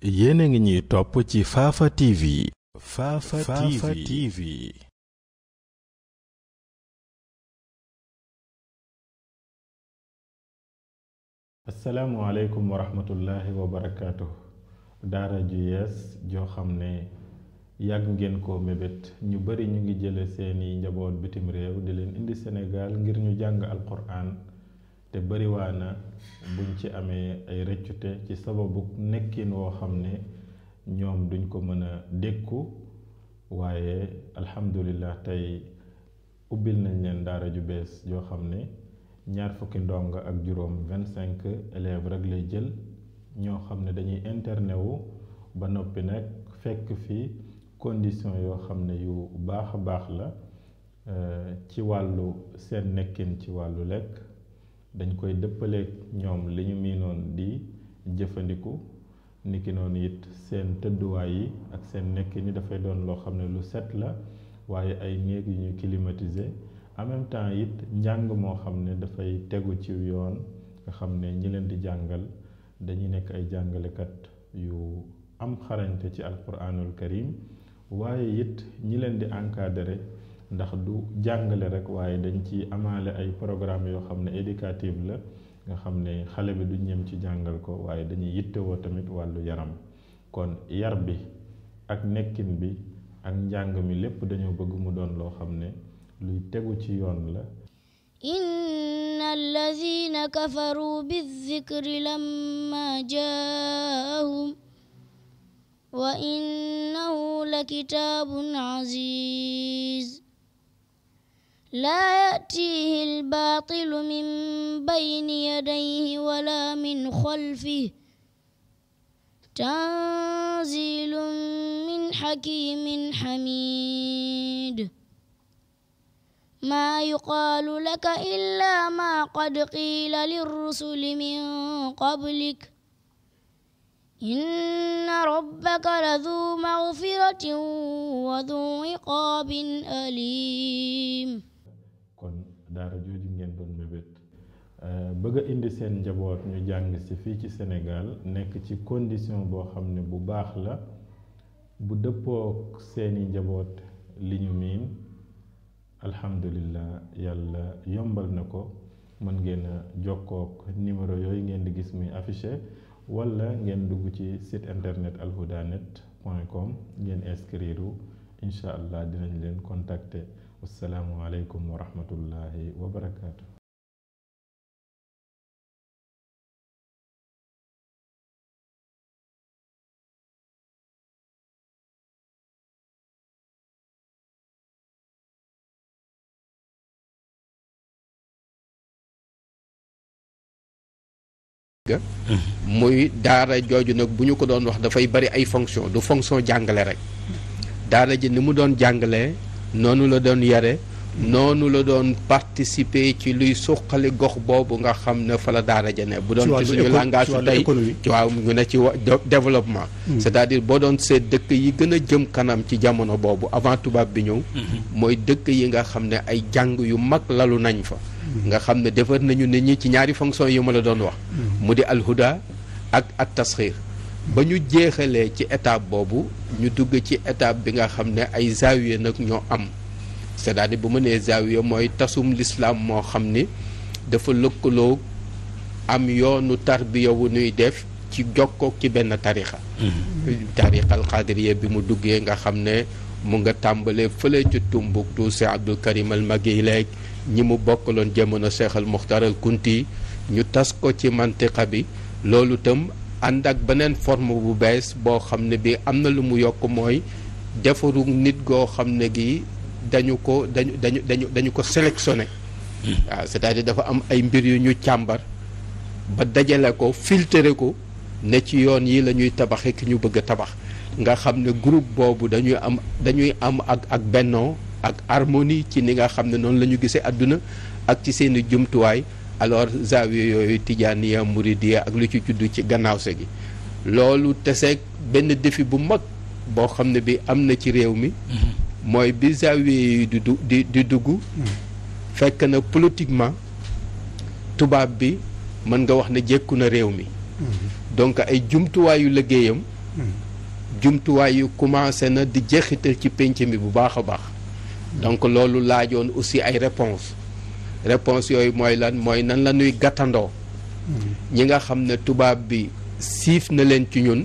yéen a ngi ñuy topp ci Fafa TV. Fafa TV. asalaamualeykum wa rahmatullahi wa barakaatu. daara ju yees joo xam ne yàgg ngeen koo mébét ñu bari ñu ngi jële seeni njaboot bitim réew di leen indi Sénégal ngir ñu jàng alquran te bariwaana buñ ci amee ay rëccute ci sababu nekkin woo xam ne ñoom duñ ko mën a dékku waaye alhamdulillah tey ubbil nañ leen daara ju bees joo xam ne 20 ndongo ak juróom 25 élèves rek lay jël ñoo xam ne dañuy internet wu ba noppi nag fekk fi condition yoo xam ne yu baax a baax la ci wàllu seen nekkin ci wàllu lekk dañ koy dëppaleeg ñoom li ñu miinoon di jëfandiku niki noonu it seen tëdduwaay yi ak seen nekkin yi dafay doon loo xam ne lu set la waaye ay néeg yu ñu climatisé en même temps it njàng moo xam ne dafay tegu ci yoon nga xam ne ñi leen di jàngal dañuy nekk ay jàngalekat yu am xarañte ci alquranul karim waaye it ñi leen di encadré ndax du jàngale rek waaye dañ ci amaale ay programme yoo xam ne éducative la nga xam ne xale bi du ñem ci jàngal ko waaye dañuy yittewoo tamit wàllu yaram kon yar bi ak nekkin bi ak njàng mi lépp dañoo bëgg mu doon loo xam ne luy tegu ci yoon la. inna allazina kafaru bizikri lamma jaahum wa innahu la kitaabun aziz laa ya'tiihi al-baatilu min bayni yadayhi wala min xalfihi tanziilun min hakiimin hamiid maa yuqaalu laka illaa maa qad qiila lirrusuli min qablik inna rabbaka laduu magfiratin wa duu iqaabin aliim. kon daara jooju ngeen doon mébét bëgg a indi seen njaboot ñu jàng ci fii ci Sénégal nekk ci condition boo xam ne bu baax la bu dëppook seeni njaboot li ñu miin alhamdulillah yàlla yombal na ko mën ngeen a jokkook numéro yooyu ngeen di gis muy affiché wala ngeen dugg ci site internet alhudanet.com ngeen inscrire incha allah dinañ leen contacter. wassalaamu aleykum wa rahmatullahi wa barakaatu. muy daara jooju nag bu ñu ko doon wax dafay bari ay fonction du fonction jàngale rek daara ji ni mu doon jàngalee noonu la doon yare noonu la doon participer ci luy suqali gox boobu nga xam ne fa la daara ja ne bu doon ci suñu langage su tey ci waaw ñu ne ci développement c'est-à-dire boo doon seet dëkk yi gën a jëm kanam ci jamono boobu avant tubaab bi ñëw mooy dëkk yi nga xam ne ay jàng yu mag lalu nañ fa nga xam ne defar nañu nit ñi ci ñaari fonction yi ma la doon wax mu di alhuda ak at tasxiir ba ñu jeexalee ci étape boobu ñu dugg ci étape bi nga xam ne ay zaawiya nag ñoo am c'est-à-dire bu ma nee zaawiya mooy tasum l'islam moo xam ni dafa lëkkaloo am yoonu tarbiya wu nuy def ci jokkook ci benn tarixa tarixal xaadiriya bi mu duggee nga xam ne mu nga tàmbalee fële ci Tumbuktu Cheikh Abdul Karim al Magileeg ñi mu bokkaloon jamono Cheikh al Muxtar al Kunti ñu tas ko ci mantiqa bi loolu itam ànd ak beneen forme bu bees boo xam ne bi am na lu mu yokk mooy defaru nit goo xam ne gi dañu ko sélectionné waaw c'est-à-dire dafa am ay mbir yu ñu càmbar ba dajale ko filtré ko ne ci yoon yi la ñuy tabaxee ki ñu bëgg a tabax nga xam ne groupe boobu dañuy am ak bennoo ak harmonie ci ni nga xam ne noonu la ñu gisee àdduna ak ci seeni jumtuwaay alors zaawiya yooyu tijaaniya muridiya ak lu ci juddu ci gannaaw se gi loolu teseeg benn défi bu mag boo xam ne bi am na ci réew mi mooy bi zaawiya yi di dugg fekk na politiquement tubaab bi mën nga wax ne jekku na réew mi donc ay jumtuwaayu liggéeyam jumtuwaay yu commencé na di jeexital ci pénc mi bu baax a baax donc loolu laajoon aussi ay réponse yooyu mooy lan mooy nan la ñuy gàttandoo ñi nga xam ne tubaab bi siif na leen ci ñun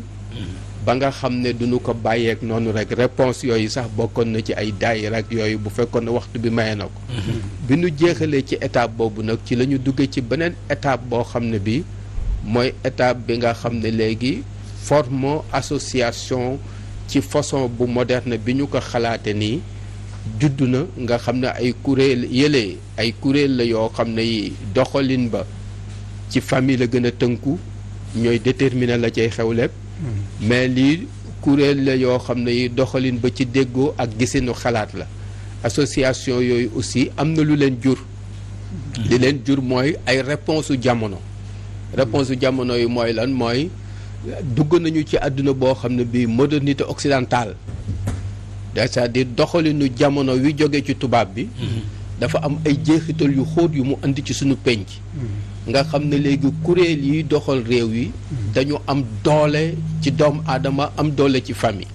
ba nga xam ne duñu ko bàyyeek noonu rek réponse yooyu sax bokkoon na ci ay daayira ak yooyu bu fekkoon ne waxtu bi maye na ko bi ñu jeexalee ci étape boobu nag ci la ñu duggee ci beneen étape boo xam ne bi mooy étape bi nga xam ne léegi forme association ci façon bu moderne bi ñu ko xalaate nii judd na nga xam ne ay kuréel la yoo xam ne yi doxalin ba ci famille la gën a tënku ñooy déterminer la cay xew lépp mais lii kuréel la yoo xam ne yi doxalin ba ci déggoo ak gisinu xalaat la association yooyu aussi am na lu leen jur li leen jur mooy ay réponse u jamono yi mooy lan mooy dugg nañu ci àdduna boo xam ne bii modernité occidentale c'est-à-dire doxalinu jamono wi jóge ci tubaab bi dafa am ay jeexital yu xóot yu mu indi ci suñu penc nga xam ne léegi kuréel yi doxal réew yi dañu am doole ci doomu aadama am doole ci famille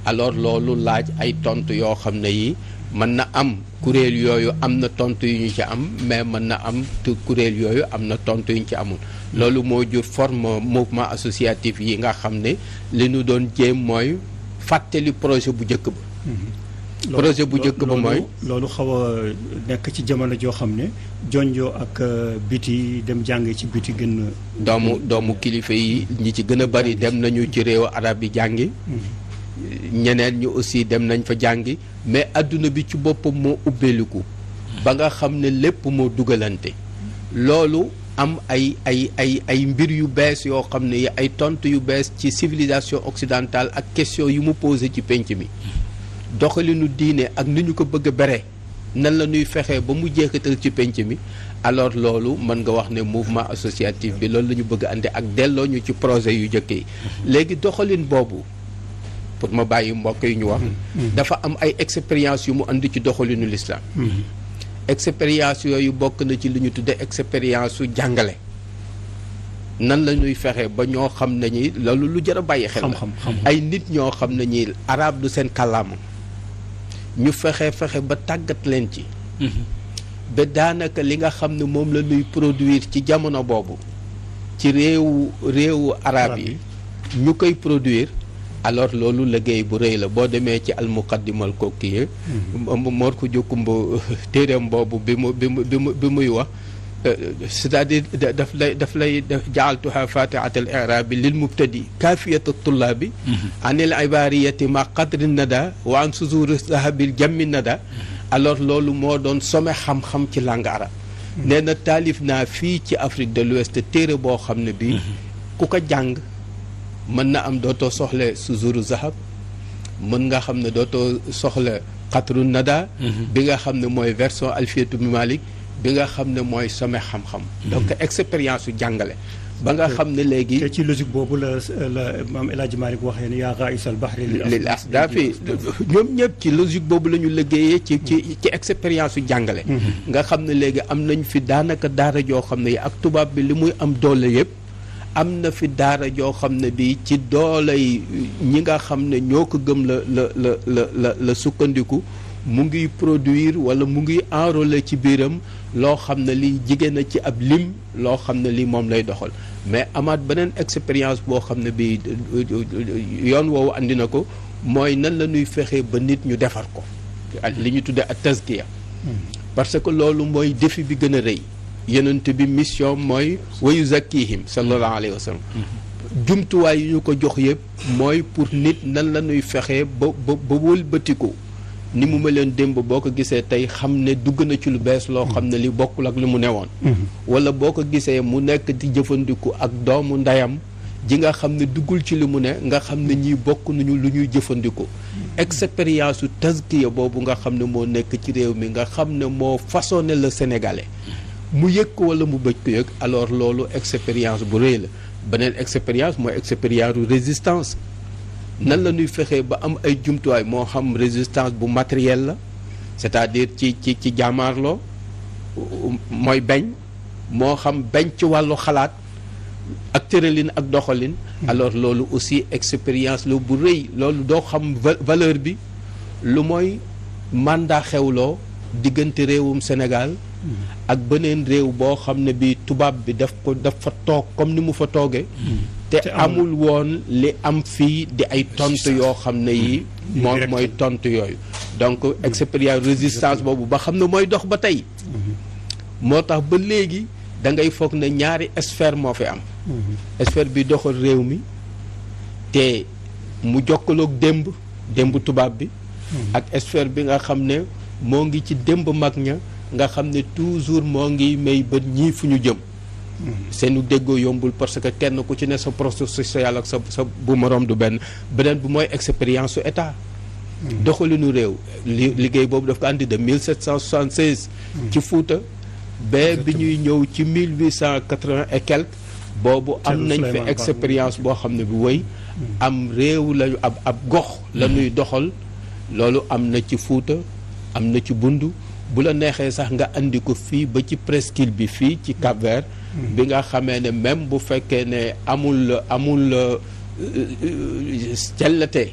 alors loolu laaj ay tontu yoo xam ne yi mën na am kuréel yooyu am na tontu yu ñu ci am mais mën na am kuréel yooyu am na tontu yu ñu ci amul loolu moo jur forme mouvement associatif yi nga xam ne li ñu doon jéem mooy fàttali projet bu njëkk ba projet bu njëkk ba mooy loolu xaw a nekk ci jamono joo xam ne jonjoo ak biti dem jàng ci biti gën doomu kilifa yi ñi ci gën a bari dem nañu ci réewu arab yi jàngi ñeneen ñu aussi dem nañ fa jàngi mais adduna bi ci boppam moo ubbeeliku ba nga xam ne lépp moo dugalante loolu am ay mbir yu bees yoo xam ne ay tontu yu bees ci civilisation occidentale ak question yu mu posé ci penc mi doxalinu diine ak ni ñu ko bëgg a bere nan la ñuy fexee ba mu jeexital ci penc mi alors loolu mën nga wax ne mouvement associatif bi loolu la ñu bëgg andi ak delloo ñu ci projet yu njëkk yi léegi doxalin boobu pour ma bàyyi mbokk yi ñu wax dafa am ay expérience yu mu andi ci doxalinu l'islam expérience yooyu bokk na ci li ñu tudde expérience su jàngale nan la ñuy fexe ba ñoo xam ne ñi loolu lu jar a bàyyi xel la ay nit ñoo xam ne ñi arab du seen kàllaama ñu fexe ba tàggat leen ci ba daanaka li nga xam ne moom la ñuy produire ci jamono boobu ci réewu arab yi ñu koy produire alors loolu liggéey bu rëy la boo demee ci almuqaddimal kokkiye moor ko jokkumba téeréem boobu bi muy wax c'est-à-dire daf lay jaaltuha fatihat al i'rabi lil mubtadi kaafiyat tullaabi anil ibariyati ma qadri nada wa an suzuri zahabil jammi nada alors loolu moo doon some xam-xam ci langue arabe nee na taalif naa fii ci Afrique de l'Ouest téere boo xam ne bii ku ko jàng mën na am dootoo soxla suzuru zahab mën nga xam ne dootoo soxla qatru nada bi nga xam ne mooy version alfiyatu bi Malik bi nga xam ne mooy some xam-xam donc expérience su jàngale ba nga xam ne léegi te ci logique boobu la maam El Hadj Malick waxee ne yaa raisal bahri lil asdafi ñoom ñëpp ci logique boobu la ñu liggéeyee ci expérience su jàngale nga xam ne léegi am nañ fi daanaka daara joo xam ne yi ak tubaab bi li muy am doole yëpp am na fi daara joo xam ne bi ci doole yi ñi nga xam ne ñoo ko gëm la sukkandiku mu ngi produire wala mu ngi enrôler ci biiram loo xam ne li jigéen na ci ab lim loo xam ne li moom lay doxal mais amaat beneen expérience boo xam ne bi yoon woowu andi na ko mooy nan la ñuy fexee ba nit ñu defar ko li ñu tuddee ak tazkiya parce que loolu mooy défi bi gën a rëy yonent bi mission mooy wa yuzakkihim sallallahu alayhi wa sallam jumtuwaay yu ñu ko jox yëpp mooy pour nit nan la ñuy fexee ba wëlbatiku ni mu mel leen démb boo ko gisee tey xam ne dugg na ci lu bees loo xam ne li bokkul ak li mu newoon wala boo ko gisee mu nekk di jëfandiku ak doomu ndeyam ji nga xam ne duggul ci li mu ne nga xam ne ñii bokk nañu lu ñuy jëfandiku expérience su tazkiya boobu nga xam ne moo nekk ci réew mi nga xam ne moo façonné le sénégalais mu yëg ko wala mu bëj ko yëg alors loolu expérience bu rëy la beneen expérience mooy expérience u résistance nan la ñuy fexee ba am ay jumtuwaay moo xam résistance bu matériel la c'est-à-dire ci jaamaarloo mooy bañ moo xam bañ ci wàllu xalaat ak tëralin ak doxalin alors loolu aussi expérience la bu rëy loolu doo xam valeur bi lu mooy mandat xewloo diggante réewum Sénégal ak beneen réew boo xam ne bi tubaab bi dafa toog comme ni mu fa toogee te amul woon li am fii di ay tontu yoo xam ne yi mooy tontu yooyu donc expérience résistance boobu ba xam ne mooy dox ba tey moo tax ba léegi da ngay foog ne ñaari sphère moo fi am sphère bi doxal réew mi te mu jokkaloog démb tubaab bi ak sphère bi nga xam ne moo ngi ci démb mag ña nga xam ne toujours moo ngi may bët ñii fu ñu jëm seenu déggoo yombul parce que kenn ku ci ne sa processus social ak sa bu moroom du beneen bu mooy expérience su état doxalinu réew liggéey boobu daf ko andi de 1776 ci Fuuta ba bi ñuy ñëw ci 1880 et quelque boobu am nañ fi expérience boo xam ne bi woy am réew lañu ab gox la ñuy doxal loolu am na ci Fuuta am na ci Bundu bu la neexee sax nga andi ko fii ba ci presqu'île bi fii ci Cap-Vert bi nga xamee ne même bu fekkee ne amul cellate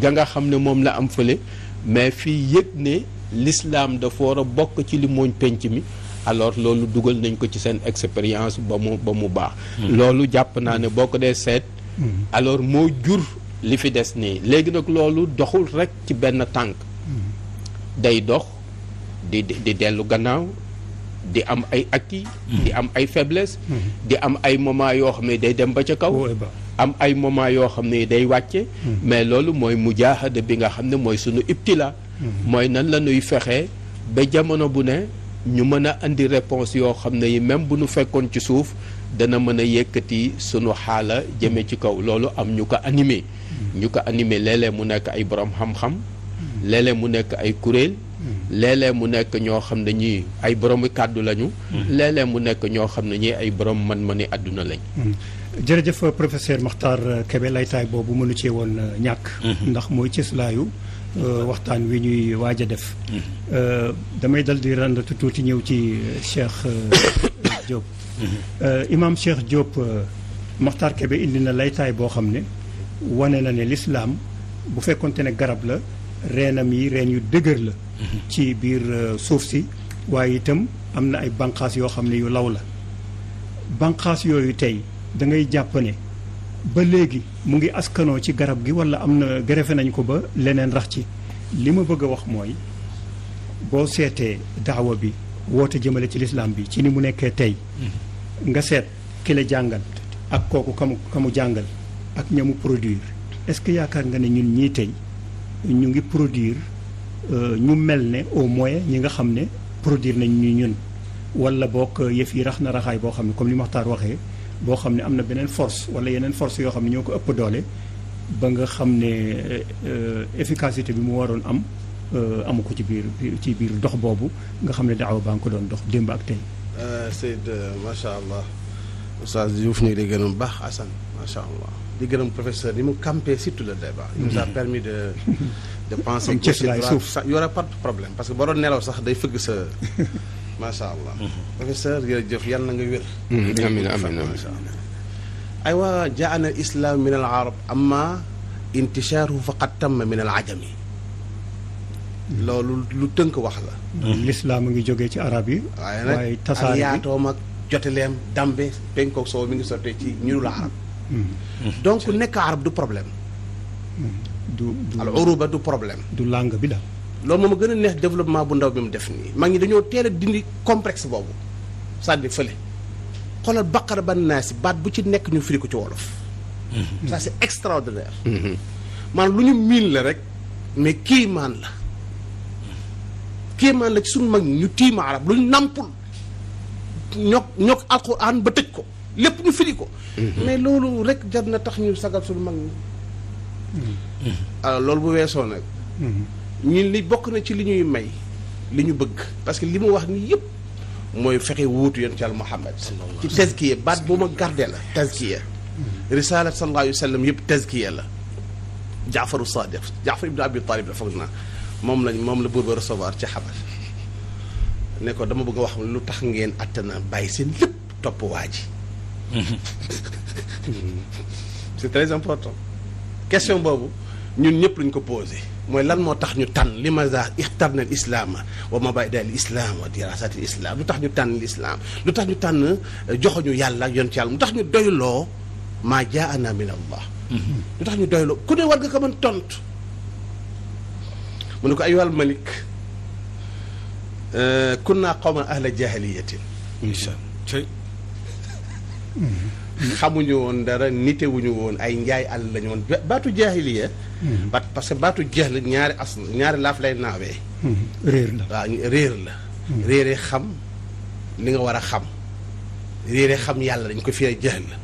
ga nga xam ne moom la am fële mais fii yëg ne l'islam dafa war a bokk ci li mooñ penc mi alors loolu dugal nañ ko ci seen expérience ba mu baax loolu jàpp naa ne boo ko dee seet alors moo jur li fi des nii léegi nag loolu doxul rek ci benn tànk day dox di dellu gannaaw di am ay acquis di am ay faiblesse di am ay moment yoo xam ne day dem ba ca kaw am ay moment yoo xam ne day wàcce mais loolu mooy mujaahada bi nga xam ne mooy sunu ibtila mooy nan la ñuy fexee ba jamono bu ne ñu mën a indi réponse yoo xam ne yi même bu ñu fekkoon ci suuf dana mën a yëkkati sunu xaala jëme ci kaw loolu am ñu ko animé léeg-léeg mu nekk ay borom xam-xam léeg-léeg mu nekk ay kuréel léeg-léeg mu nekk ñoo xam ne ñii ay boromi kàddu lañu léeg-léeg mu nekk ñoo xam ne ñii ay borom man-mani àdduna lañ jërëjëf professeur Makhtar Kébé laytaay boobu mënu cee woon ñàkk ndax mooy cëslaayu waxtaan wi ñuy waaj a def damay dal di randatu tuuti ñëw ci Cheikh Diop imam Cheikh Diop Makhtar Kébé indi na laytaay boo xam ne wane na ne l'islam bu fekkonte ne garab la reenam yi reen yu dëgër la ci biir suuf si waaye itam am na ay banqaas yoo xam ne yu law la banqaas yooyu tey da ngay jàpp ne ba léegi mu ngi askanoo ci garab gi wala am na gerefe nañ ko ba leneen rax ci li ma bëgg a wax mooy boo seetee daawa bi woote jëmale ci lislaam bi ci ni mu nekkee tey nga seet ki la jàngal ak kooku kamu jàngal ak ñamu produire est-ce que yaakaar nga ne ñun ñii tey ñu ngi produire ñu mel ne au moins ñi nga xam ne produire nañ ñu ñun wala boog yëf yi rax na raxaay boo xam ne comme li Makhtar waxee boo xam ne am na beneen force wala yeneen force yoo xam ne ñoo ko ëpp doole ba nga xam ne efficacité bi mu waroon am amu ko ci biir dox boobu nga xam ne daawa baa ngi ko doon dox démb ak tey. Seyd macha allah Oustaz Diouf ñu ngi lay gërëm baax Assane macha allah di gërëm professeur ni mu campé surtout le débat. il nous a permis de penser que il y aura pas de problème parce que boo doon nelaw sax day fëgg sa macha allah. professeur jërëjëf yàlla na nga wér. amiin amiin macha allah. aywa jaana al islam min al arab amma intishaaruhu faqad tamma min al ajami loolu lu tënk wax la. l'islam a ngi jógee ci arab yi. waaye tasaare bi yaatoom ak joteleem dambe penkook soow mi ngi sottee ci ñu la arab. donc nekk arab du problème. du al uruba du problème. du langue bi daal. loolu moom a gën a neex développement bu ndaw bi mu def nii mag ñi dañoo teel a dindi complexe boobu c'est-à-dire fële xoolal baqara ba naasi baat bu ci nekk ñu firi ko ci wolof. ça c'est extraordinaire. maanaam lu ñu miin la rek mais kiimaan la. kéemaan la ci suñu mag ñu tiima arab lu ñu nampul ñok alquran ba tëj ko lépp ñu firi ko mais loolu rek jar na tax ñu sagal suñu mag ñi alors loolu bu weesoo nag ñun li bokk na ci li ñuy may li ñu bëgg parce que li mu wax ni yëpp mooy fexe wuutu yonent Yàlla Muhammad ci tazkiya baat bu ma gardé la tazkiya risalat sallallahu alayhi wa sallam yëpp tazkiya la Jaafaru Sadiq Jaafar ibn Abi Talib la foog naa moom la buur ba recevoir ci xabar ne ko dama bëgg a wax lu tax ngeen attana bàyyi seen lépp topp waa ji c'est très important. question boobu ñun ñëpp luñ ko posé mooy lan moo tax ñu tànn li ma za ixtarna al islaama wa mabada al islam wa dirasati al islam lu tax ñu tànn l'islam lu tax ñu tànn joxoñu yàlla ak yoon ci yàlla lu tax ñu doyloo maa jaana min allah lu tax ñu doyloo ku ne war nga ko mën tontu mu ne ko ayyuhal malik kunna qawman ahla jahiliyatin xamuñu woon dara nitewuñu woon ay njaay àll lañu woon baatu jaahiliya parce que baatu jahl ñaari laaf lay naawee réer la waaw réer la réere xam li nga war a xam réere xam yàlla dañ ko fiyee jahl la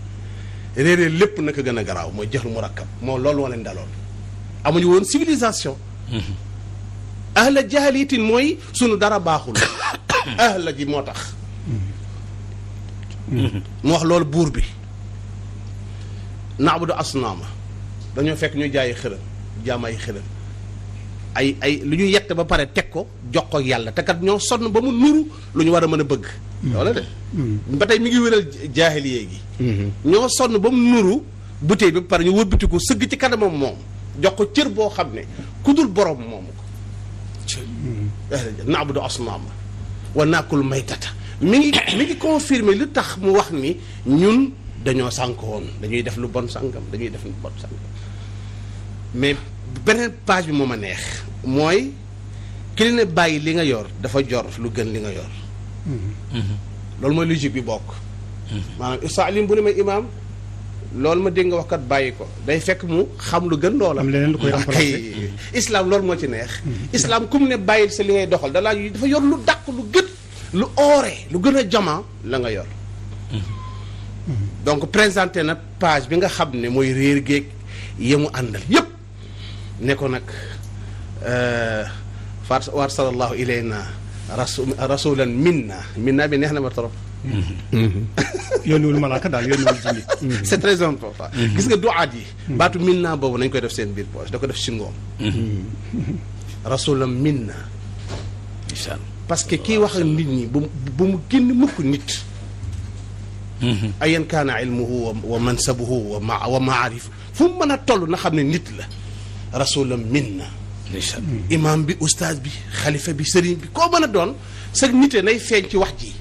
réere lépp naka gën a garaaw mooy jahl murakkab moo loolu moo leen daloon amuñu woon civilisation ahla jahiliyatin mooy sunu dara baaxul ahla ji moo tax mu wax loolu buur bi naabudu asnaama dañoo fekk ñu jaayi xërëm jaam ay xërëm ay lu ñu yett ba pare teg ko jox ko yàlla te kat ñoo sonn ba mu nuru lu ñu war a mën a bëgg wala de ba tey mi ngi wéral jaahiliye gi ñoo sonn ba mu nuru butéey bi ba pare ñu wëlbati ko sëgg ci kanamam moom jox ko cër boo xam ne ku dul borom moomu ko naabudu asnaama wa naakul maytata mi ngi confirmer lu tax mu wax ni ñun dañoo sànk woon dañuy def lu bon sàngam dañuy def lu bon sàngam mais beneen page bi moo ma neex mooy ki ne bàyyi li nga yor dafa jor lu gën li nga yor loolu mooy logique bi bokk maanaam isaalim bu ne may imaam loolu ma dégg nga wax kat bàyyi ko day fekk mu xam lu gën loola am leneen lu koy remplacer islam loolu moo ci neex islam ku mu ne bàyyil sa li ngay doxal dalaa dafa yor lu dàq lu gën lu oore lu gën a jama la nga yor donc présenté na page bi nga xam ne mooy réer géeg yemu àndal yépp ne ko nag fa arsalallahu ilayna rasulan minna bi neex na ma trop yónniwul malaaka daal yónniwul jinni c'est très important gis nga duaat yi baatu minna boobu nañ koy def seen biir poche da ko def si ngoom rasulan minna parce que kii wax ak nit ñi bu mu génn mukk nit ayan kaana ilmuhu wa mansabuhu wa maarif fu mu mën a toll na xam ne nit la rasulam minna imam bi oustaz bi xalifa bi sëriñ bi koo mën a doon sa nite nay feeñ ci wax ji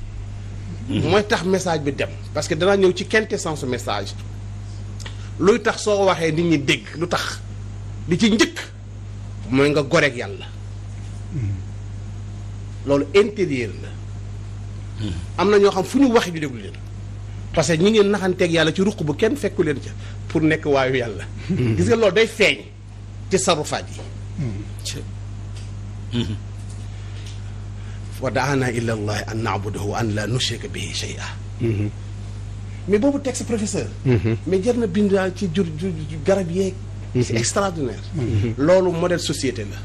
mooy tax message bi dem parce que danaa ñëw ci quintessence message luy tax soo waxee nit ñi dégg lu tax li ci njëkk mooy nga goreeg yàlla loolu intérieur la am na ñoo xam fu ñu waxee ñu déglu leen parce que ñi ngeen naxanteeg yàlla ci ruq bu kenn fekku leen ca pour nekk waayu yàlla gis nga loolu day feeñ ci sarufaat yi wa daana illa allahi an naabudahu wa an la nushrika bihi shay'a mais boobu texte professeur mais jar na bind ci jur garab yeeg c'est extraordinaire loolu modèle société la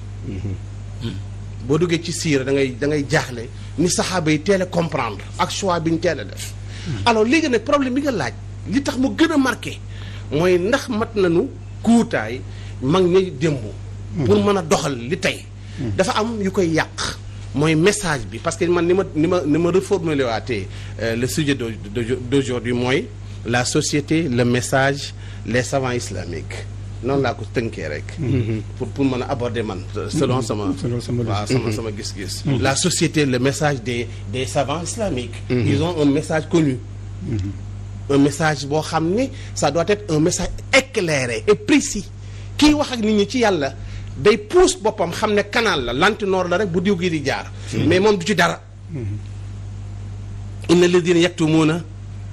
boo duggee ci siira da ngay jaaxle ni saxaaba yi teel a comprendre ak choix bi ñu teel a def alors léegi nag problème bi nga laaj li tax mu gën a marqué mooy ndax mat nañu kuutaay mag ñi démb pour mën a doxal li tey dafa am yu koy yàq mooy message bi parce que man ni ma reformuler waatee le sujet d'aujourd'hui mooy la société le message les savants islamiques noonu laa ko tënkee rek pour mën a aborder man selon sama gis-gis la société le message des savants islamiques ils ont un message connu un message boo xam ne ça doit être un message éclairé et précis kii wax ak nit ñi ci yàlla day pousse boppam xam ne canal la lantinoor la rek bu diw gi di jaar mais moom du ci dara inna alladina yaktumuuna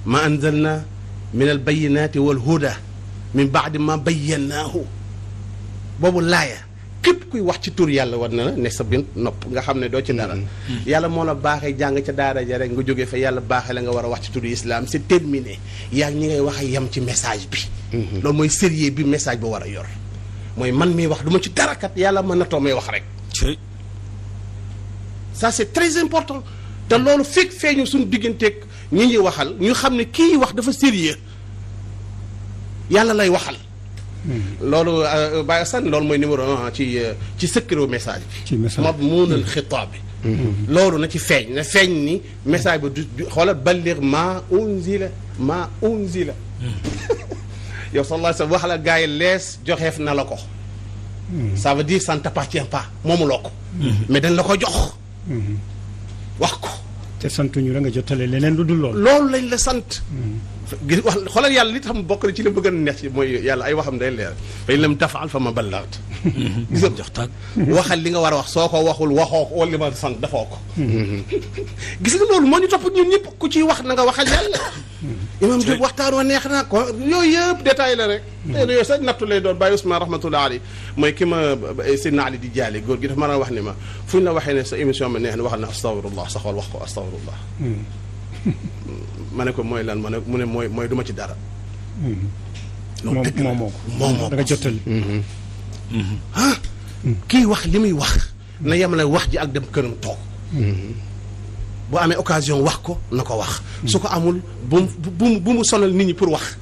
ma anzalna min al bayinati wal huda min baadi ma bayyannaahu boobu laaya képp kuy wax ci tur yàlla war na la ne sa biir nopp nga xam ne doo ci dara yàlla moo la baaxee jàng ca daara ja rek nga jógee fa yàlla baaxee la nga war a wax ci turu islam c'est terminé yaa ñi ngay wax a yem ci message bi loolu mooy sérieux bi message ba war a yor mooy man miy wax du ma ci dara kat yàlla mën na too may wax rek ça c'est très important te loolu fekk feeñu suñu digganteeg ñi ñuy waxal ñu xam ne kii wax dafa sérieux yàlla lay waxal loolu Baye Assane loolu mooy numéro 1 ci secret message bi madmuunal xitaab bi loolu na ci feeñ na feeñ ni message bi du xoolal balligh maa unzila yow sallallahu alayhi wa sallam wax la gars yi lees joxeef na la ko. ça veut dire ça ne t'appartient pas moomuloo ko. mais dañ la ko jox. wax ko. te santuñu la nga jotale leneen lu dul loolu. loolu lañ la sant. gis wax xoolal yàlla li tax bokk na ci li bëgg a neex ci mooy yàlla ay waxam day leer fa in lam tafaal fa ma ballaght. gis nga jox tàgg waxal li nga war a wax soo ko waxul waxoo ko wala li ma sant dafoo ko. gis nga loolu moo ñu topp ñun ñëpp ku ciy wax na nga waxal yàlla. imam Diop waxtaan wa neex na ko yooyu yëpp détail la rek. tey yooyu sax nattu lay doon Baye Ousmane rahmatullahi alayhi mooy ki ma Seydina Ali di jaale góor gi dafa mën a wax ni ma fu ñu la waxee ne sa émission bi neex na waxal na astafirullah sa xool wax ko astafirullah. ma ne ko mooy lan ma ne mu ne mooy duma ci dara. moom da nga jottali. kii wax li muy wax na yemale wax ji ak dem këram toog. boo amee occasion wax ko na ko wax. su ko amul bu mu sonal nit ñi pour wax.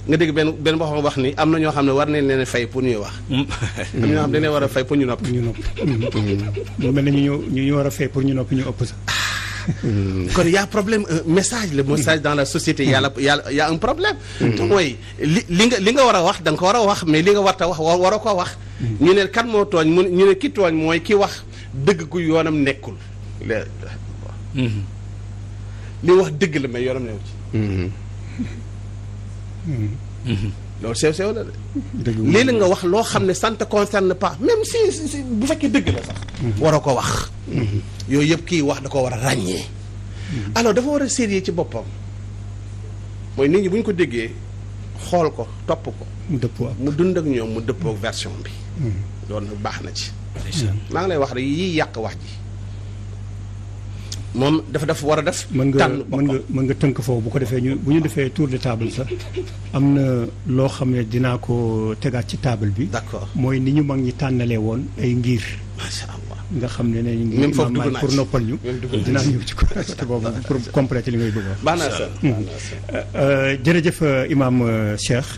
nga dégg benn boo wax ni am na ñoo xam ne war nañ leen fay pour ñuy wax. am na ñoo xam ne dañ leen war a fay pour ñu noppi. mu mel ne ñu war a fay pour ñu noppi ñu ëpp sax. kon y' a problème message le message dans la société y' a un problème. te mooy li nga war a wax da nga ko war a wax mais li nga war a wax waroo ko wax. ñu ne kan moo tooñ ñu ne ki tooñ mooy ki wax dëgg gu yoonam nekkul. li wax dëgg la mais yoonam new ci. loolu sew la de. léeg-léeg nga wax loo xam ne ça ne te concerne pas même si bu fekkee dëgg la sax. waroo ko wax. yooyu yëpp kii wax da ko war a ràññee. alors dafa war a sérieux ci boppam mooy nit ñi bu ñu ko déggee xool ko topp ko. mu dund ak ñoom mu dëppoo ak version bi. loolu nag baax na ci. maa ngi lay wax rek yiy yàq wax ji. moom dafa war a def. mën nga tënk foofu bu ko defee bu ñu defee tour de table sax am na loo xam ne dinaa ko tegaat ci table bi. d'accord mooy ni ñu mag ñi tànnalee woon ay ngir. macha allah nga xam ne ne ñu même foofu dugg naa pour noppal ñu. dinaa ñëw ci côté boobu pour compléter li ngay bëgg a wax. baax na jërëjëf Imam Cheikh.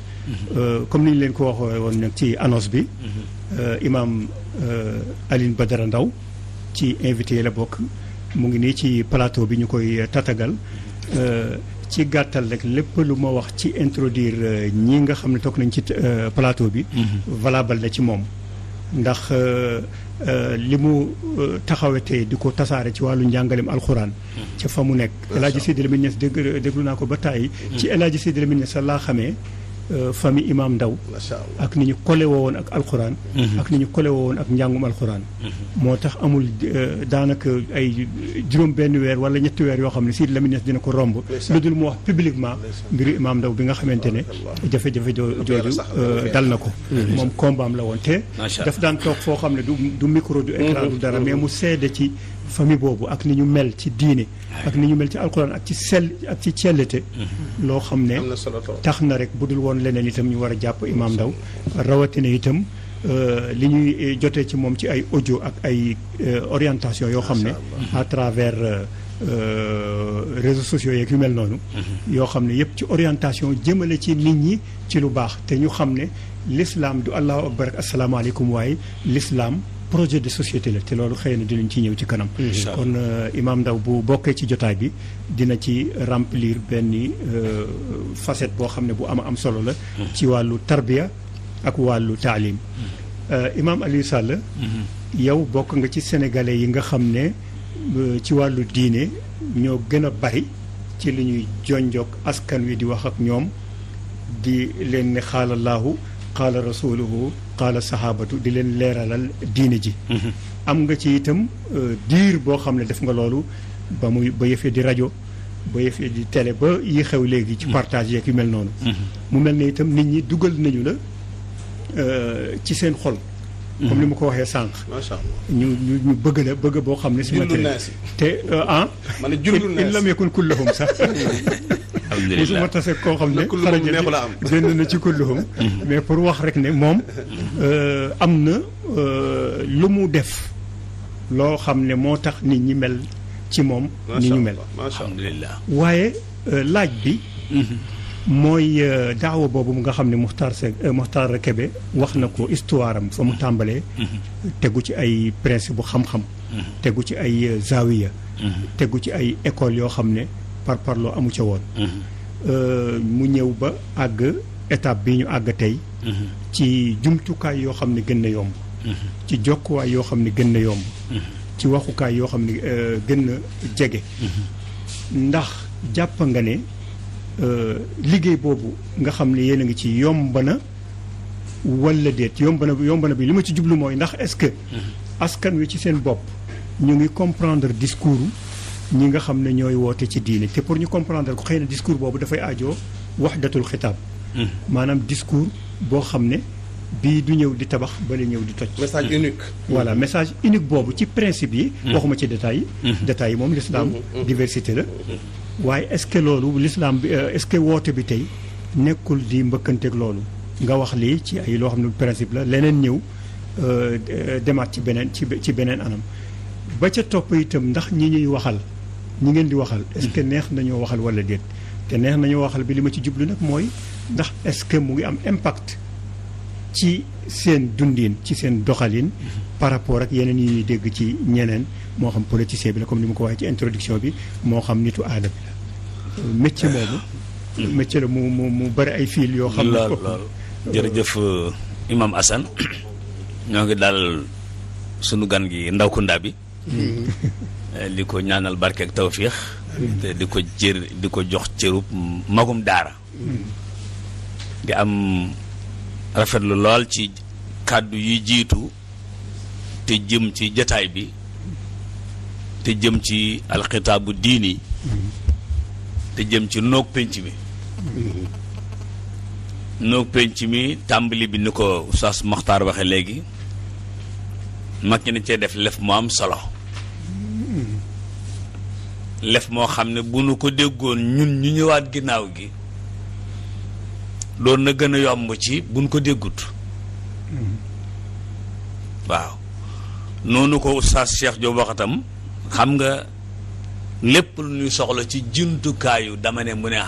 comme ni ñu leen ko waxee woon nag ci annonce bi. Imam Alioune Badara Ndao ci invité la bokk. mu ngi nii ci plateau bi ñu koy tatagal ci gàttal rek lépp lu ma wax ci introduire ñi nga xam ne toog nañ ci plateau bi. valable na ci moom. ndax li mu taxawetee di ko tasaare ci wàllu njàngaleem alxuraan. ca fa mu nekk. El Hadj Sidi Lamine Niass déglu naa ko ba tàyyi. ci El Hadj Sidi Lamine Niass sax laa xamee. famille Imam Ndao ak ni ñu kole woon ak alxuraan. ak ni ñu kole woon ak njàngum alxuraan. moo tax amul daanaka ay juróom benn weer wala ñetti weer yoo xam ne Sidi Lamine Niass dina ko romb. lu dul mu wax publiquement mbiru Imam Ndao bi nga xamante ne jafe-jafe jooju dal na ko. moom kombaam la woon te daf daan toog foo xam ne du micro du écran du dara mais mu seede ci famille boobu ak ni ñu mel ci diine ak ni ñu mel ci alxuraan ak ci cellete loo xam ne tax na rek bu dul woon leneen itam ñu war a jàpp Imam Ndao rawatina itam li ñuy jotee ci moom ci ay audio ak ay orientation yoo xam ne à travers réseaux sociaux yeeg yu mel noonu yoo xam ne yëpp ci orientation jëmale ci nit ñi ci lu baax te ñu xam ne l'islam du allahu akbar ak asalaamaaleykum waaye l'islam projet de société la te loolu xëy na dinañ ci ñëw ci kanam. kon Imam Ndao bu bokkee ci jotaay bi dina ci remplir benn facette boo xam ne bu am solo la. ci wàllu tarbiya ak wàllu taalim. Imam Aliou Sall. yow bokk nga ci sénégalais yi nga xam ne ci wàllu diine ñoo gën a bari ci li ñuy jonjoog askan wi di wax ak ñoom di leen ne xaalallahu qaala rasuluhu qaala sahabatu di leen leeralal diine ji. am nga ci itam diir boo xam ne def nga loolu ba yëfee di rajo ba yëfee di télé ba yi xew léegi ci partage yeeg yu mel noonu. mu mel ne itam nit ñi dugal nañu la ci seen xol. comme ni ma ko waxee sànq. macha allah ñu bëgg la bëgg boo xam ne. si ma te ma ne jullu in lam yakun kulluhum sax. alhamdulilah mosuma tase koo xam ne. xaraja génn na ci kulluhum. mais pour wax rek ne moom am na lu mu def loo xam ne moo tax nit ñi mel ci moom. ni ñu mel alhamdulilah waaye laaj bi. mooy daawa boobu nga xam ne Muxtaar Kebe wax na ko histoire am fa mu tàmbalee. tegu ci ay principe bu xam-xam. tegu ci ay zawiya. tegu ci ay école yoo xam ne par parloo amu ca woon. mu ñëw ba àgg étape bi ñu àgg tey. ci jumtukaay yoo xam ne gën na yomb. ci jokkuwaay yoo xam ne gën na yomb. ci waxukaay yoo xam ne gën na jege. ndax jàpp nga ne liggéey boobu nga xam ne yéen a ngi ci yomb na walla déet yomb na bi li ma ci jublu mooy ndax est-ce que askan wi ci seen bopp ñu ngi comprendre discours ñi nga xam ne ñooy woote ci diine te pour ñu comprendre ko xëy na discours boobu dafay aajoo wahdatul xitaab maanaam discours boo xam ne bii du ñëw di tabax bala ñëw di toj. message unique. voilà message unique boobu ci principe yi. waxuma ci détails yi. détails yi moom l'islam diversité la. waaye est-ce que loolu l'islam bi est-ce que woote bi tey nekkul di mbëkkanteeg loolu nga wax lii ci ay loo xam ne principe la leneen ñëw demaat ci beneen anam. ba ca topp itam ndax ñi ñuy waxal ñi ngeen di waxal est-ce que neex nañoo waxal wala déet te neex nañoo waxal bi li ma ci jublu nag mooy ndax est-ce que mu ngi am impact. ci seen dundin ci seen doxalin par rapport ak yeneen yi ñuy dégg ci ñeneen moo xam politicien bi la comme ni ma ko waxee ci introduction bi moo xam nitu aada bi la métier moomu métier la mu bëri ay fil yoo xam ne lool jërëjëf Imam Assane ñoo ngi daal sunu gan gi ndaw kunda bi di ko ñaanal barke ak tawfiix te di ko jox cërub magum daara di am rafetlu lool ci kàddu yi jiitu te jëm ci jataay bi te jëm ci alxitaabu diini te jëm ci noog penc mi noog penc mi tàmbali bi ni ko Oustaz Makhtar waxe léegi mag ñi ne cee def lef moo am solo lef moo xam ne bu nu ko déggoon ñun ñu ñëwaat ginnaaw gi doon na gën a yomb ci buñ ko déggut waaw noonu ko Oustaz Cheikh Diop waxatam xam nga lépp lu ñuy soxla ci jumtukaayu dama ne mu ne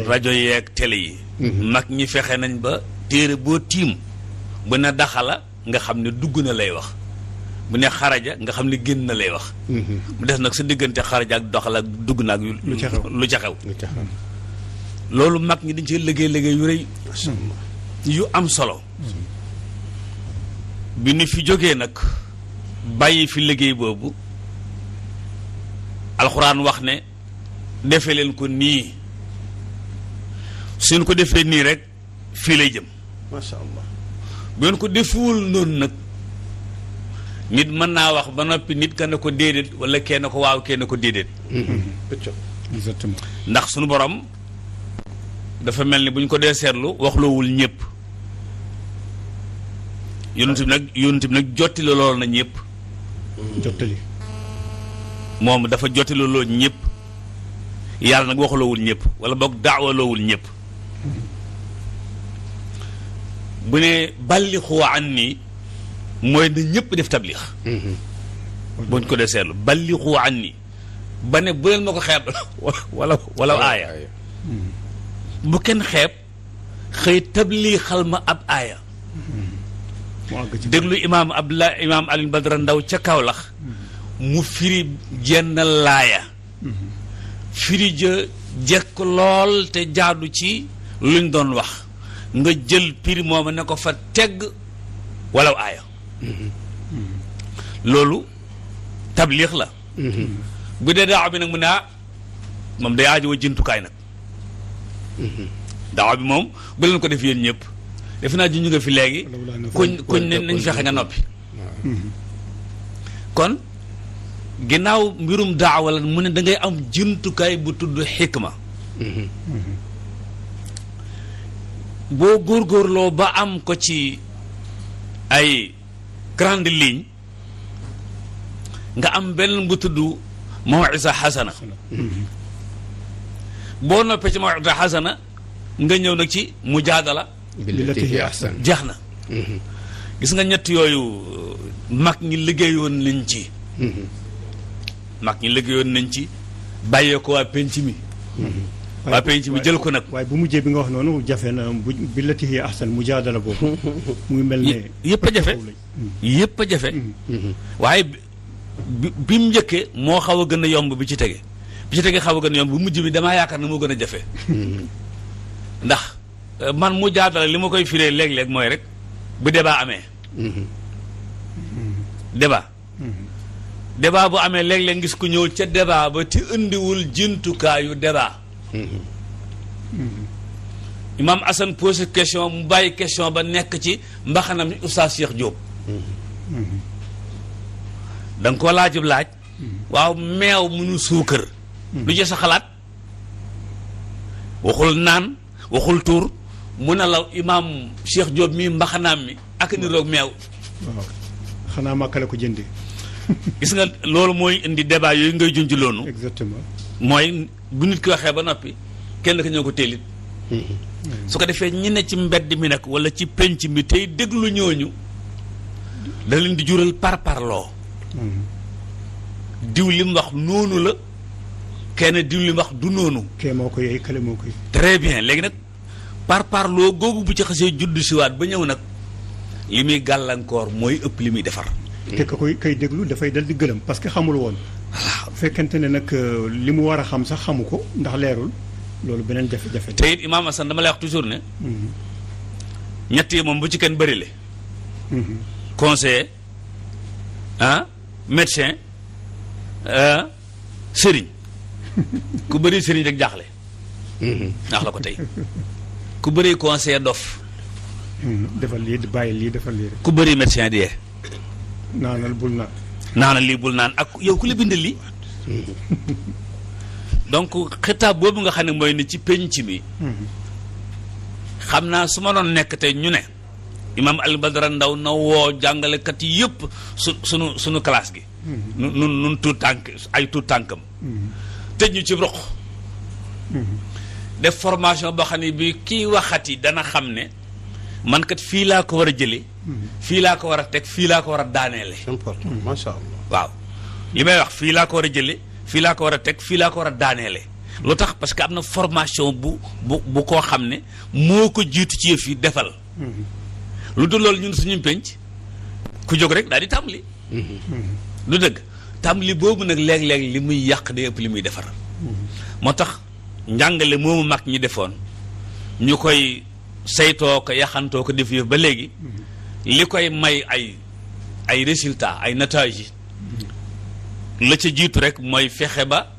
rajo yeeg télé yi mag ñi fexe nañ ba téere boo tiim bu ne daxala nga xam ne dugg na lay wax bu ne xaraja nga xam ne génn na lay wax mu des nag sa diggante xaraja ak doxala ak dugg na ak lu ca xew loolu mag ñi dañ ci liggéey yu rëy yu am solo bi ñu fi jógee nag bàyyi fi liggéey boobu alxuraan wax ne defe leen ko nii suñ ko defee nii rek fii lay jëm macha allah bu ngeen ko defuwul noonu nag nit mën naa wax ba noppi nit ka ne ko déedéet wala kenn ko waaw kenn ko déedéet exactement ndax suñu borom dafa mel ni bu ñu ko dee seetlu waxloowul ñëpp yonent bi nag jottali loolu na ñëpp jottali moom dafa jottali loolu ñëpp yàlla nag waxloowul ñëpp wala boog daawaloowul ñëpp bu ne ballixu anni mooy na ñëpp def tablix bu ñu ko dee seetlu ballixu anni ba ne bu leen ma ko xeeb wala aaya bu kenn xeeb xëy tabliixal ma ab aaya déglu imaam Alioune Badara Ndaw ca Kaolack mu firi jenn laaya firi ja jekk lool te jaadu ci luñ doon wax nga jël piri mooma ne ko fa tegg walaw aaya loolu tabliix la bu dee daaw bi nag mu ne moom day aajo wa jëntukaay nag daaw bi moom bu leen ko def yéen ñëpp def naa ji ñu nga fi léegi kuñ ne nañ fexe nga noppi kon ginnaaw mbirum daawa la mu ne da ngay am jëntukaay bu tudd xikma boo góorgóorloo ba am ko ci ay grande ligne nga am benn bu tudd mawisa xasana boo noppee ci mawisa xasana nga ñëw nag ci mujaadala billati hiya ahsan jeex na gis nga ñett yooyu mag ñi liggéeyoon nañ ci bàyyee ko waa penc mi waa penc mi jël ko nag. waaye bu mujjee bi nga wax noonu jafe na bu bi la tixee ahsan mujaadala boobu. muy mel ne yëpp a jafe yëpp a jafe. waaye bi mu njëkkee moo xaw a gën a yomb bi ci tege bi ci tege xaw a gën a yomb bu mujj bi damaa yaakaar ne moo gën a jafe. ndax man mujaadala li ma koy firee léeg-léeg mooy rek bu débat amee. débat bu amee léeg-léeg ngis ku ñëw ca débat ba te indiwul jumtukaayu débat. Imam Assane posé question mu bàyyi question ba nekk ci mbaxanam Oustaz Cheikh Diop. da nga koo laajub laaj. waaw meew mu nu suukar. lu ci sa xalaat. waxul naan waxul tuur mu ne la Imam Cheikh Diop mii mbaxanaam mi ak niroog meew. waaw xanaa màkka la ko jëndee. gis nga loolu mooy indi débat yooyu ngay junj loonu. exactement mooy bu nit ki waxee ba noppi kenn ka ñëw ko téelit. su ko defee ñi ne ci mbedd mi nag wala ci penc mi tey déglu ñooñu da leen di jural parparloo. diw li mu wax noonu la kenn diw li mu wax du noonu. kee moo ko yey kële moo ko yey. très bien léegi nag parparloo googu bu ci xasee judd siwaat ba ñëw nag li muy gàllankoor mooy ëpp li muy defar. te ka kay déglu dafay dal di gëlëm parce que xamul woon. bu fekkente ne nag li mu war a xam sax xamu ko ndax leerul loolu beneen jafe-jafe. te it Imam Assane dama lay wax toujours ne. ñett yi moom bu ci kenn bëri le. conseiller médecin sëriñ ku bëri sëriñ rek jaaxle. ndax la ko tey ku bëri conseiller dof. defal lii bàyyi lii defal lii rek. ku bëri médecin di yee. naanal bul naan. naanal lii bul naan ak yow ku la bindal lii. donc xitaab boobu nga xam ne mooy ni ci penc mi. xam naa su ma doon nekk tey ñu ne. Imam Alioune Badara Ndao na woo jàngalekat yi yëpp sunu classe gi. nun tuut tànk ay tuut tànkam. tëj ñu ci roq. def formation boo xam ne bi kii waxati dana xam ne man kat fii laa ko war a jëlee. fii laa ko war a teg fii laa ko war a daaneele. c'est important macha allah. waaw li may wax fii laa ko war a jëlee fii laa ko war a teg fii laa ko war a daaneele. lu tax parce que am na formation bu koo xam ne moo ko jiitu ci yëf yi defal. lu dul loolu ñun suñu penc ku jóg rek daal di tàmbali. lu dëgg tàmbali boobu nag léeg-léeg li muy yàq day ëpp li muy defar. moo tax njàngale moomu mag ñi defoon ñu koy saytoo ko yaxantoo ko def yëf ba léegi li koy may ay résultats ay nataaj yi la ca jiitu rek mooy fexe ba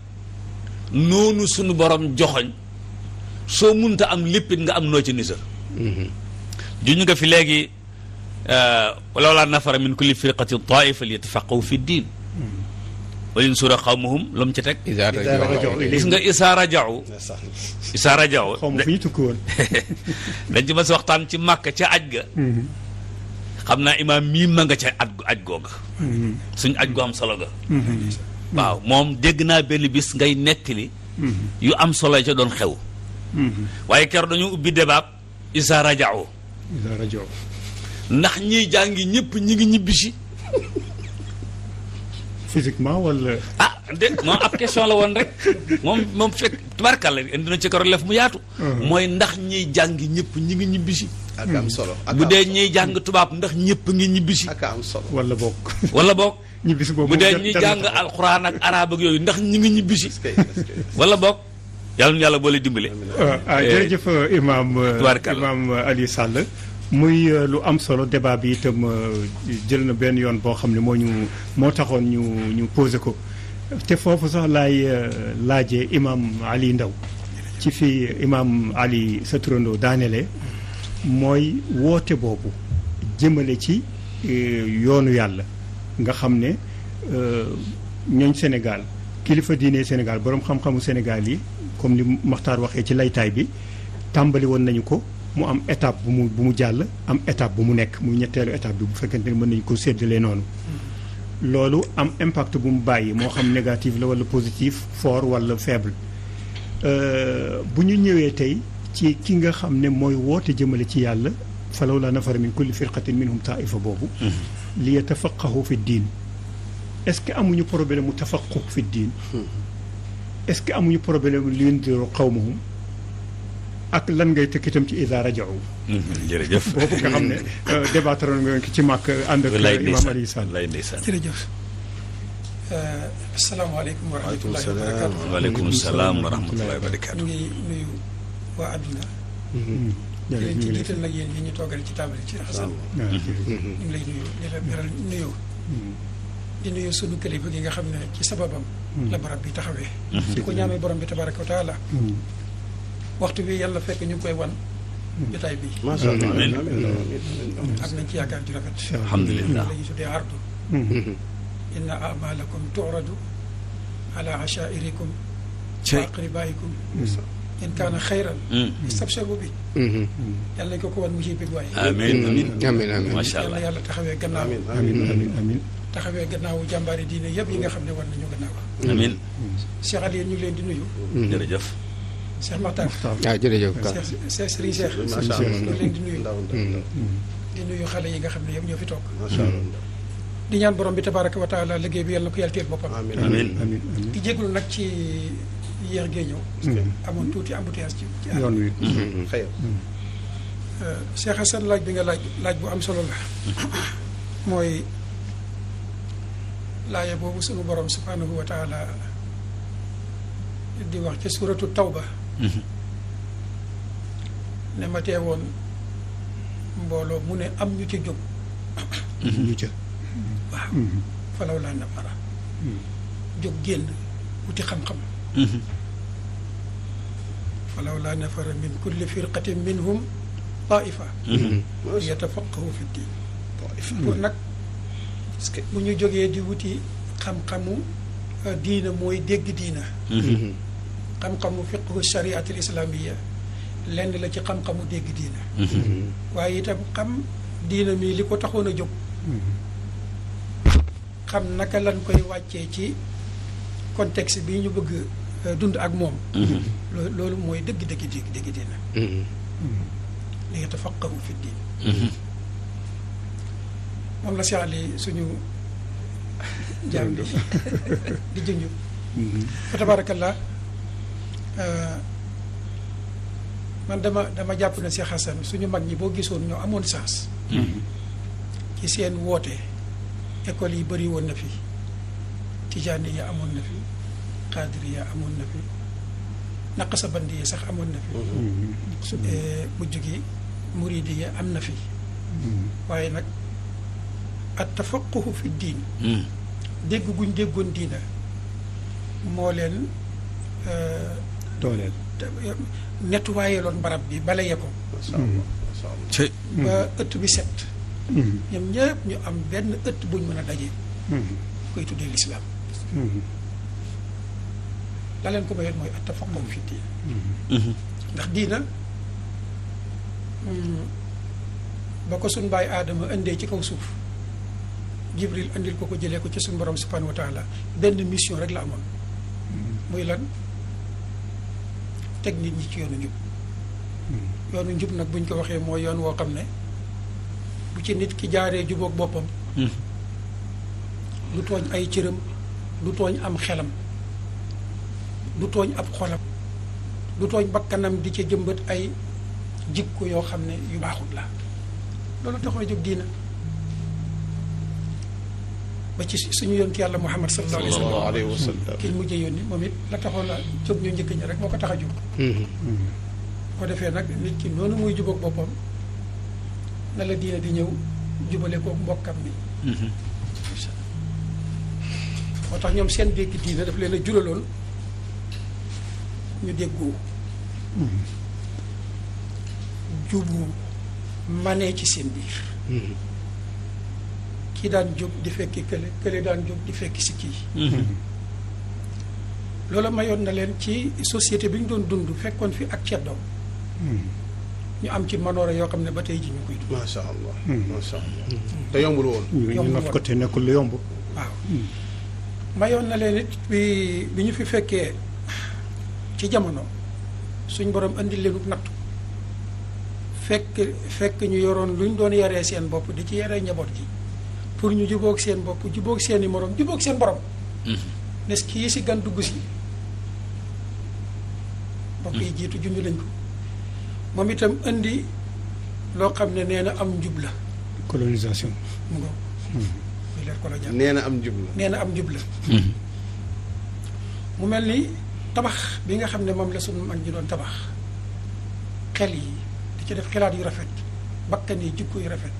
noonu suñu borom joxoñ soo munta am léppit nga am noo ci nisar. juñu nga fi léegi lawlaa nafara min kulli firqatin taifa li yatafaqahu fi diin wa yansura qawmahum lu mu ci teg. gis nga isaa rajau xaw ma fu ñu tukki woon. dañ ci mas waxtaan ci màkk ca aj ga. xam naa imaam mii ma nga ca aj googa. suñ aj gu am solo ga. waaw moom dégg naa benn bis ngay nettali. yu am solo ca doon xew. waaye keroog dañu ubbi débat isaa rajau ndax ñiy jàngi ñëpp ñi ngi ñibbisi. physiquement wala. ah de moom ab question la woon rek moom fekk tubarkàlla indi na ci karo lef mu yaatu. mooy ndax ñiy jàngi ñëpp ñi ngi ñibbisi. ak am solo bu dee ñiy jàng tubaab ndax ñëpp ngi ñibbisi. ak am solo wala bokk. wala bokk. ñibbisi boobu bu dee ñiy jàng alxuraan ak arabe ak yooyu ndax ñi ngi ñibbisi. wala bokk. yàlla na yàlla boole dimbale. jërëjëf Imam Aliou Sall. muy lu am solo débat bi itam jël na benn yoon boo xam ne moo taxoon ñu posé ko te foofu sax laay laajee Imam Ali Ndao ci fi Imam Ali sa turandoo daanele mooy woote boobu jëmale ci yoonu yàlla nga xam ne ñooñ Sénégal kilifa diine Sénégal boroom xam-xamu Sénégal yi comme ni Maxtaar waxee ci laytaay bi tàmbali woon nañu ko mu am étape bu mu jàll am étape bu mu nekk muy ñetteelu étape bi bu fekkente ne mën nañu ko séddalee noonu loolu am impact bu mu bàyyi moo xam négatif la wala positif fort wala faible bu ñu ñëwee tey ci ki nga xam ne mooy woote jëmale ci yàlla falaw la nafara min kulli firqatin minhum taifa boobu li yatafaqahu fi diin est-ce que amuñu problème mu tafaqu fi diin est-ce que amuñu problème li yundiru qawmahum ak lan ngay tëkk itam ci idaa raja'u. jërëjëf boobu nga xam ne débattre nga ci màkk ànd ak Imam Aliou Sall. jërëjëf. asalaamaaleykum wa rahmatullahi wa barakaatu. waaleykum salaam wa rahmatullahi wa barakaatu. ñu ngi nuyu waa àdduna. di leen ci jiital nag yéen yi ñu toogal ci table ci Xasan. ñu ngi lay nuyu di la beral nuyu. di nuyu sunu kilifa gi nga xam ne ci sababam. la barab bi taxawee. di ko ñaanal borom bi tabaraka wa taala. waxtu bi yàlla fekk ñu ngi koy wan. jotaay bi. macha allah amiin am nañ ci yaakaar ju rafet. alhamdulilah la ñu tuddee ardu. inna amalakum tu'radu ala ashairikum wa aqribaikum in kaana xayran istabsharu bi yàlla nañ ko wan mu ciy bég waaye amiin amiin amiin amiin macha allah yàlla taxawee gannaaw amiin taxawee gannaawu jàmbaari diine yëpp yi nga xam ne war nañu gannaaw amiin Cheikh Aliou ñu ngi leen di nuyu jërëjëf Cheikh Makhtar jërëjëf Cheikh Serigne Cheikh ñu leen di nuyu di nuyu xale yi nga xam ne yëpp ñoo fi toog di ñaan borom bi tabaraka wa taala liggéey bi yàlla na ko yàlla teel boppam. amiin di jégalu nag ci yéex gee ñëw. amoon tuuti embouteillage ci yoon wi. xëy Cheikh Hassan laaj bi nga laaj bu am solo la. mooy laaya boobu sunu borom subhanahu wa taala di wax ci suratu tawba. ne ma teewoon mbooloo mu ne am ñu ci jóg. ñu ca. waaw falaw laa nafara jóg génn wuti xam-xam falaw laa nafara min kulli firqatin minhum taifa yatafaqahu fi ddin pour nag bu ñu jógee di wuti xam-xamu diina mooy dégg diina xam-xamu fiqhu shariatul islamia lenn la ci xam-xamu dégg diina waaye itam xam diina mi li ko taxoon a jóg xam naka lañ koy wàccee ci contexte bi ñu bëgg dund ak moom loolu mooy dëgg-dëgg diina li yatafaqahu fi diin moom la Cheikh Ali suñu jaam bi di junj fa tabarakallah man dama jàpp na Cheikh Hassan suñu mag ñi boo gisoon ñoo amoon sens ci seen woote école yi bëri woon na fi tijaani ya amoon na fi xaadiri ya amoon na fi naqasabandi ya sax amoon na fi mujj gi muridi ya am na fi waaye nag at tafaquhu fi diin dégg guñ déggoon diina moo leen dooleel nettoyé loon barab bi balaye ko ba ëtt bi set ñoom ñëpp ñu am benn ëtt buñ mën a daje koy tuddee lislaam la leen ko mayoon mooy at-tafaqqu fi diin ndax diina ba ko suñ baay aadama indee ci kaw suuf jibril indil ko jëlee ko ci suñ borom subhanahu wa taala benn mission rek la amoon muy lan teg nit ñi ci yoonu njub yoonu njub nag buñ ko waxee mooy yoon woo xam ne bu ci nit ki jaaree jubóog boppam du tooñ ay cëram du tooñ am xelam du tooñ ab xolam du tooñ bakkanam di ca jëmbat ay jikko yoo xam ne yu baaxut la loolu taxoo jóg diina ba ci suñu yonent yàlla Muhammad sallallahu alayhi wa sallam ki ñu mujjee yónni moom it la taxoon la jóg ñu njëkk ñi rek moo ko tax a jóg ko defee nag nit ki noonu muy jubóog boppam na la diina di ñëw jubale ko mbokkam mi moo tax ñoom seen dégg diina daf leen a juraloon ñu déggoo jubu manee ci seen biir kii daan jóg di fekki kële daan jóg di fekki si kii loola mayoon na leen ci société bi ñu doon dund fekkoon fi ak ceddoo ñu am ci manoore yoo xam ne ba tey ji ñu koy dund macha allah macha allah te yombul woon ñu naf ko te nekkul lu yomb waaw mayoon na leen it bi ñu fi fekkee ci jamono suñ borom andil leenu nattu fekk ñu yoroon lu ñu doon yaree seen bopp di ci yaree njaboot gi pour ñu jubóog seen bopp jubóog seen i morom jubóog seen borom nes kii si gan dugg si mbokk yi jiitu junj lañ ko moom itam indi loo xam ne nee na am njub la colonisation. mu ngo muy leer colonial nee na am njub la. nee na am njub la mu mel ni tabax bi nga xam ne moom la sunu mag ñi doon tabax xel yi di ci def xalaat yu rafet bakkan yi jikko yu rafet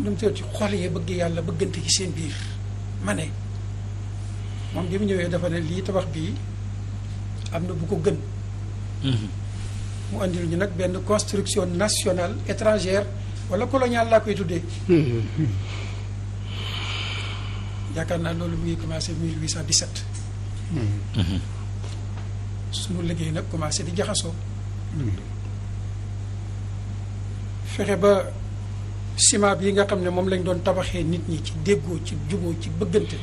nu mu ci xol yi bëgg yàlla bëggante ci seen biir ma ne moom bi mu ñëwee dafa ne lii tabax bii am na bu ko gën mu andil ñu nag benn construction nationale étrangère wala coloniale laa koy tuddee yaakaar naa loolu mu ngi commencé 1817 sunu liggéey nag commencé di jaxasoo fexe ba ciment bi nga xam ne moom lañ doon tabaxee nit ñi ci déggoo ci juboo ci bëggante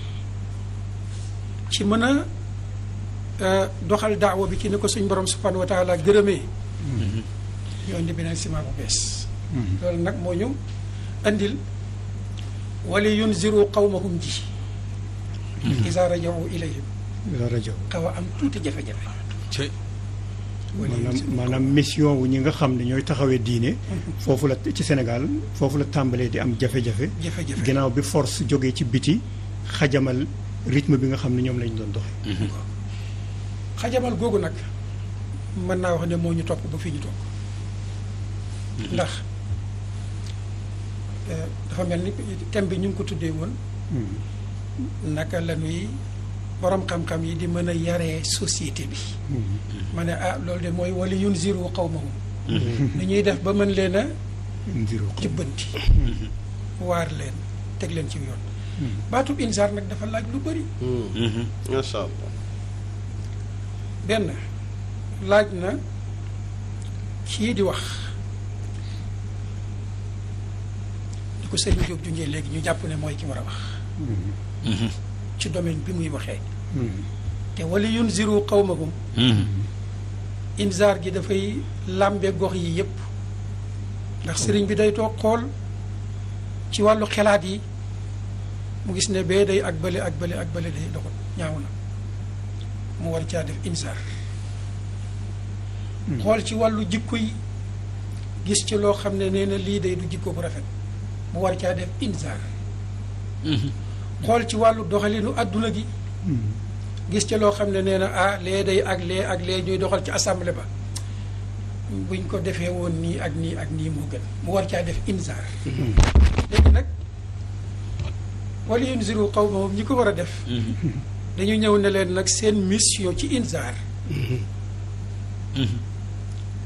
ci mën a doxal daawa bi ci ni ko suñ borom subhanahu wa taala gërëmee ñu indi beneen ciment bu bees loolu nag moo ñu andil wala yunziru qawmahum ji iza rajawu ilayhim xaw a am tuuti jafe-jafe maanaam mission wu ñi nga xam ne ñooy taxawee diine foofu la ci Sénégal foofu la tàmbalee di am jafe-jafe ginnaaw bi force jógee ci biti xajamal rythme bi nga xam ne ñoom lañ doon doxe xajamal googu nag mën naa wax ne moo ñu topp ba fii ñu toog ndax dafa mel ni thème bi ñu ngi ko tuddee woon naka la ñuy borom xam-xam yi di mën a yaree société bi ma ne loolu de mooy wali yunziru qawmahum ni ñuy def ba mën leen a jubbanti waar leen teg leen ci yoon baatub insaar nag dafa laaj lu bëri macha allah benn laaj na kii di wax di ko Serigne Diop junjee léegi ñu jàpp ne mooy ki war a wax ci domaine bi muy waxee te wali yunziru qawmahum inzaar gi dafay làmbe gox yi yépp ndax sëriñ bi day toog xool ci wàllu xelaat yi mu gis ne bee day ak bële ak bële ak bële day doxul ñaaw na mu war caa def inzaar xool ci wàllu jikko yi gis ci loo xam ne nee na lii day du jikko bu rafet mu war caa def inzaar xool ci wàllu doxalinu àdduna gi gis ci loo xam ne nee na lee day ak lee ñuy doxal ci assemblée ba buñ ko defee woon nii ak nii ak nii moo gën mu war caa def inzaar léegi nag wala yunziru qawmahum ñi ko war a def dañu ñëw ne leen nag seen mission ci inzaar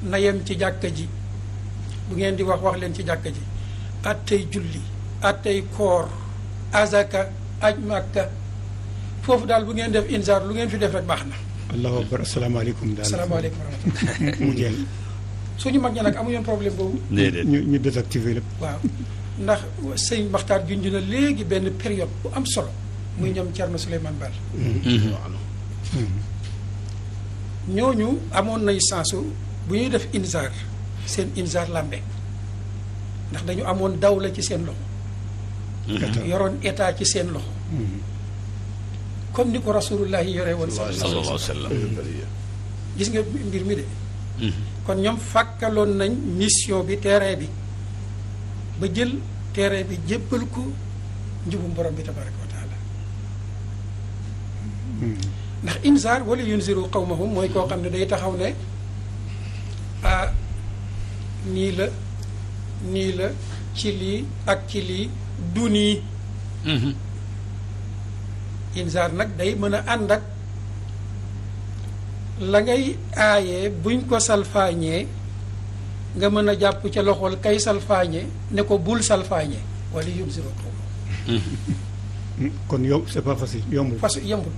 na yem ci jàkka ji bu ngeen di wax leen ci jàkka ji attey julli attey koor azaka aj makka foofu daal bu ngeen def inzaar lu ngeen fi def rek baax na allahu akbar asalaamaaleykum daal asalaamaaleykum wa rahmatullah mu jeel suñu mag ñi nag amuñu problème boobu ñu désactiver lépp waaw ndax sëñ Maxtaar junj na léegi benn période bu am solo muy ñoom Thierno Souleymane Baal ñooñu amoon nañ sensu bu ñuy def inzaar seen inzaar lambe ndax dañu amoon dawla ci seen loxo yoroon état ci seen loxo comme ni ko rasulullah yi yore woon sallallahu alayhi wa sallam gis nga mbir mi de kon ñoom fàkkaloon nañ mission bi terrain bi ba jël terrain bi jébbal ko njubum borom bi tabaraka wa taala ndax inzaar wala yunziru qawmahum mooy koo xam ne day taxaw ne nii la ci lii ak ci lii du nii inzaar nag day mën a ànd ak la ngay aayee buñ ko salfaañee nga mën a jàpp ca loxol kay salfaañe ne ko bul salfaañe wala yunziru qawmahum kon yow c'est pas facile yombul yombul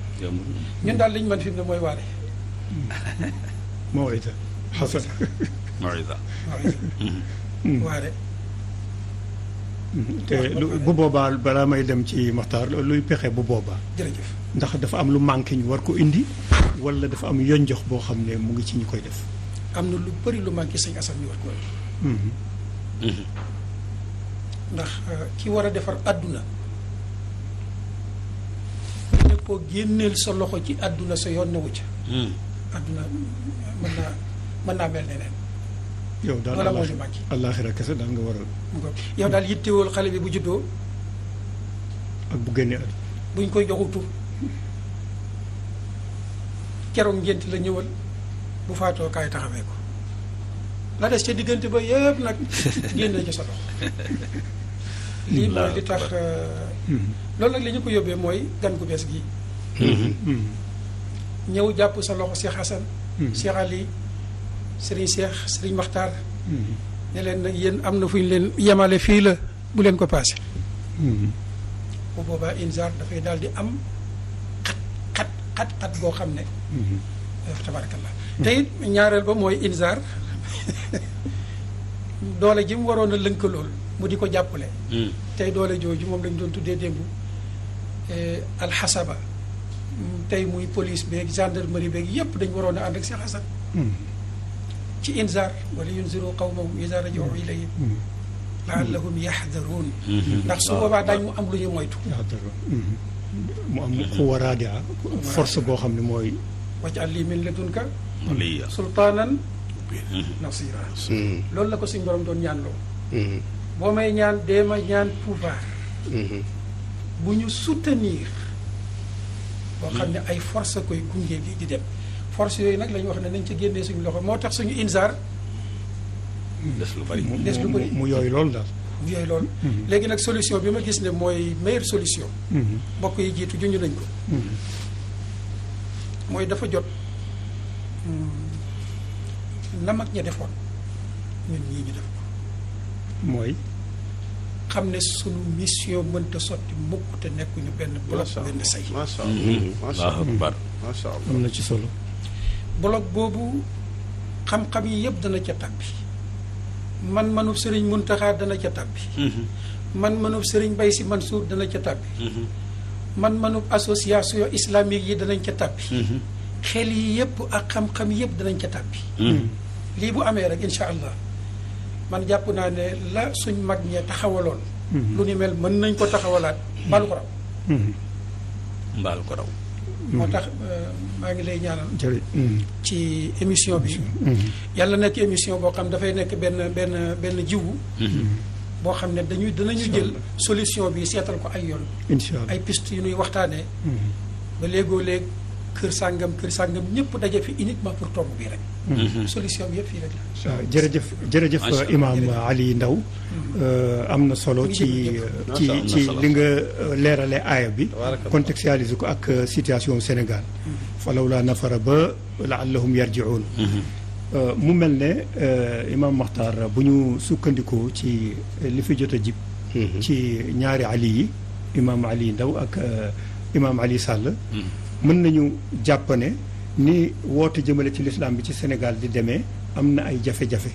ñun daal liñ mën fi mu ne mooy waare mawida xasan mawida waare te bu boobaa balaa may dem ci Maxtaar luy pexe bu boobaa jërëjëf ndax dafa am lu manqué ñu war ko indi wala dafa am yonjox boo xam ne mu ngi ci ñu koy def am na lu bëri lu manqué sëñ Assane ñu war ko ndax ki war a defar àdduna ne ko génneel sa loxo ci àdduna sa yoon newu ca àdduna mën naa mel neneen. yow daal wala moo ñu manqué àllaaxira kese daal nga war a. yow daal yittewul xale bi bu juddoo. ak bu génnee at. buñ koy joxu tur keroog ngént la ñëwal bu faatoo kaay taxawee ko la des ca diggante ba yëpp nag génne ci sa loxo. lii mooy li tax loolu nag li ñu ko yóbbee mooy gan gu bees gii. ñëw jàpp sa loxo Cheikh Hassan. Cheikh Ali Serigne Cheikh Serigne Makhtar. ne leen nag yéen am na fu ñu leen yemale fii la bu leen ko paase. bu boobaa inzaar dafay daal di am xat boo xam ne. tabarakallah te it ñaareel ba mooy inzaar doole ji mu waroon a lënkalool mu di ko jàppale. tey doole jooju moom lañ doon tuddee démb alxasaba tey muy police beeg gendarmerie beeg yépp dañ waroon a ànd ak Cheikh Hassan ci inzaar wala yunziru qawmahum izaa raja'u ilayhim laallahum yaxdaruun ndax su boobaa daañu mu am lu ñu moytu. mu am xuwa raadia force boo xam ne mooy. waj'al lii min ladunka waliya sultaanan nasira loolu la ko suñ borom doon ñaan loo. boo may ñaan dee ma ñaan pouvoir. bu ñu soutenir. boo xam ne ay force koy gunge bi di dem force yooyu nag la ñu wax ne nañ ca génnee suñu loxo moo tax suñu inzaar. des lu bari mu yooyu loolu daal. mu yooyu loolu. léegi nag solution bi ma gis ne mooy meilleure solution. mbokk yi jiitu junj nañ ko. mooy dafa jot na mag ña defoon ñun ñii ñu def ko. mooy. xam ne sunu mission mënta sotti mukk te nekkuñu benn bloc benn say. macha allah macha allah am na ci solo. bloc boobu xam-xam yi yëpp dana ca tàbbi. man-manub Sëriñ Muntaxa dana ca tàbbi. man-manub Sëriñ Bay Si Mansuur dana ca tàbbi. man-manub association islamique yi danañ ca tàbbi. xel yi yëpp ak xam-xam yëpp danañ ca tàbbi. lii bu amee rek incha allah man jàpp naa ne la suñ mag ñee taxawaloon. lu ni mel mën nañ ko taxawalaat mbaalu ko raw. mbaalu ko raw. moo tax maa ngi lay ñaanal. ci émission bi. yàlla nekk émission boo xam dafay nekk benn jiwu. boo xam ne danañu jël solution bi seetal ko ay yoon. incha allah ay piste yu nuy waxtaanee. ba léegoo léeg kër sàngam ñëpp daje fi uniquement pour tomb bii rek. solution bi yëpp fii rek la. jërëjëf Imam Ali Ndaw am na solo ci li nga leerale aaya bi contextualiser ko ak situation Sénégal falawlaa nafara ba laallahum yarji'uun mu mel ne Imam Makhtar bu ñu sukkandikoo ci li fi jot a jib ci ñaari Ali yi Imam Ali Ndaw ak Imam Ali Sall mën nañu jàpp ne ni woote jëmale ci l'islam bi ci Sénégal di demee am na ay jafe-jafe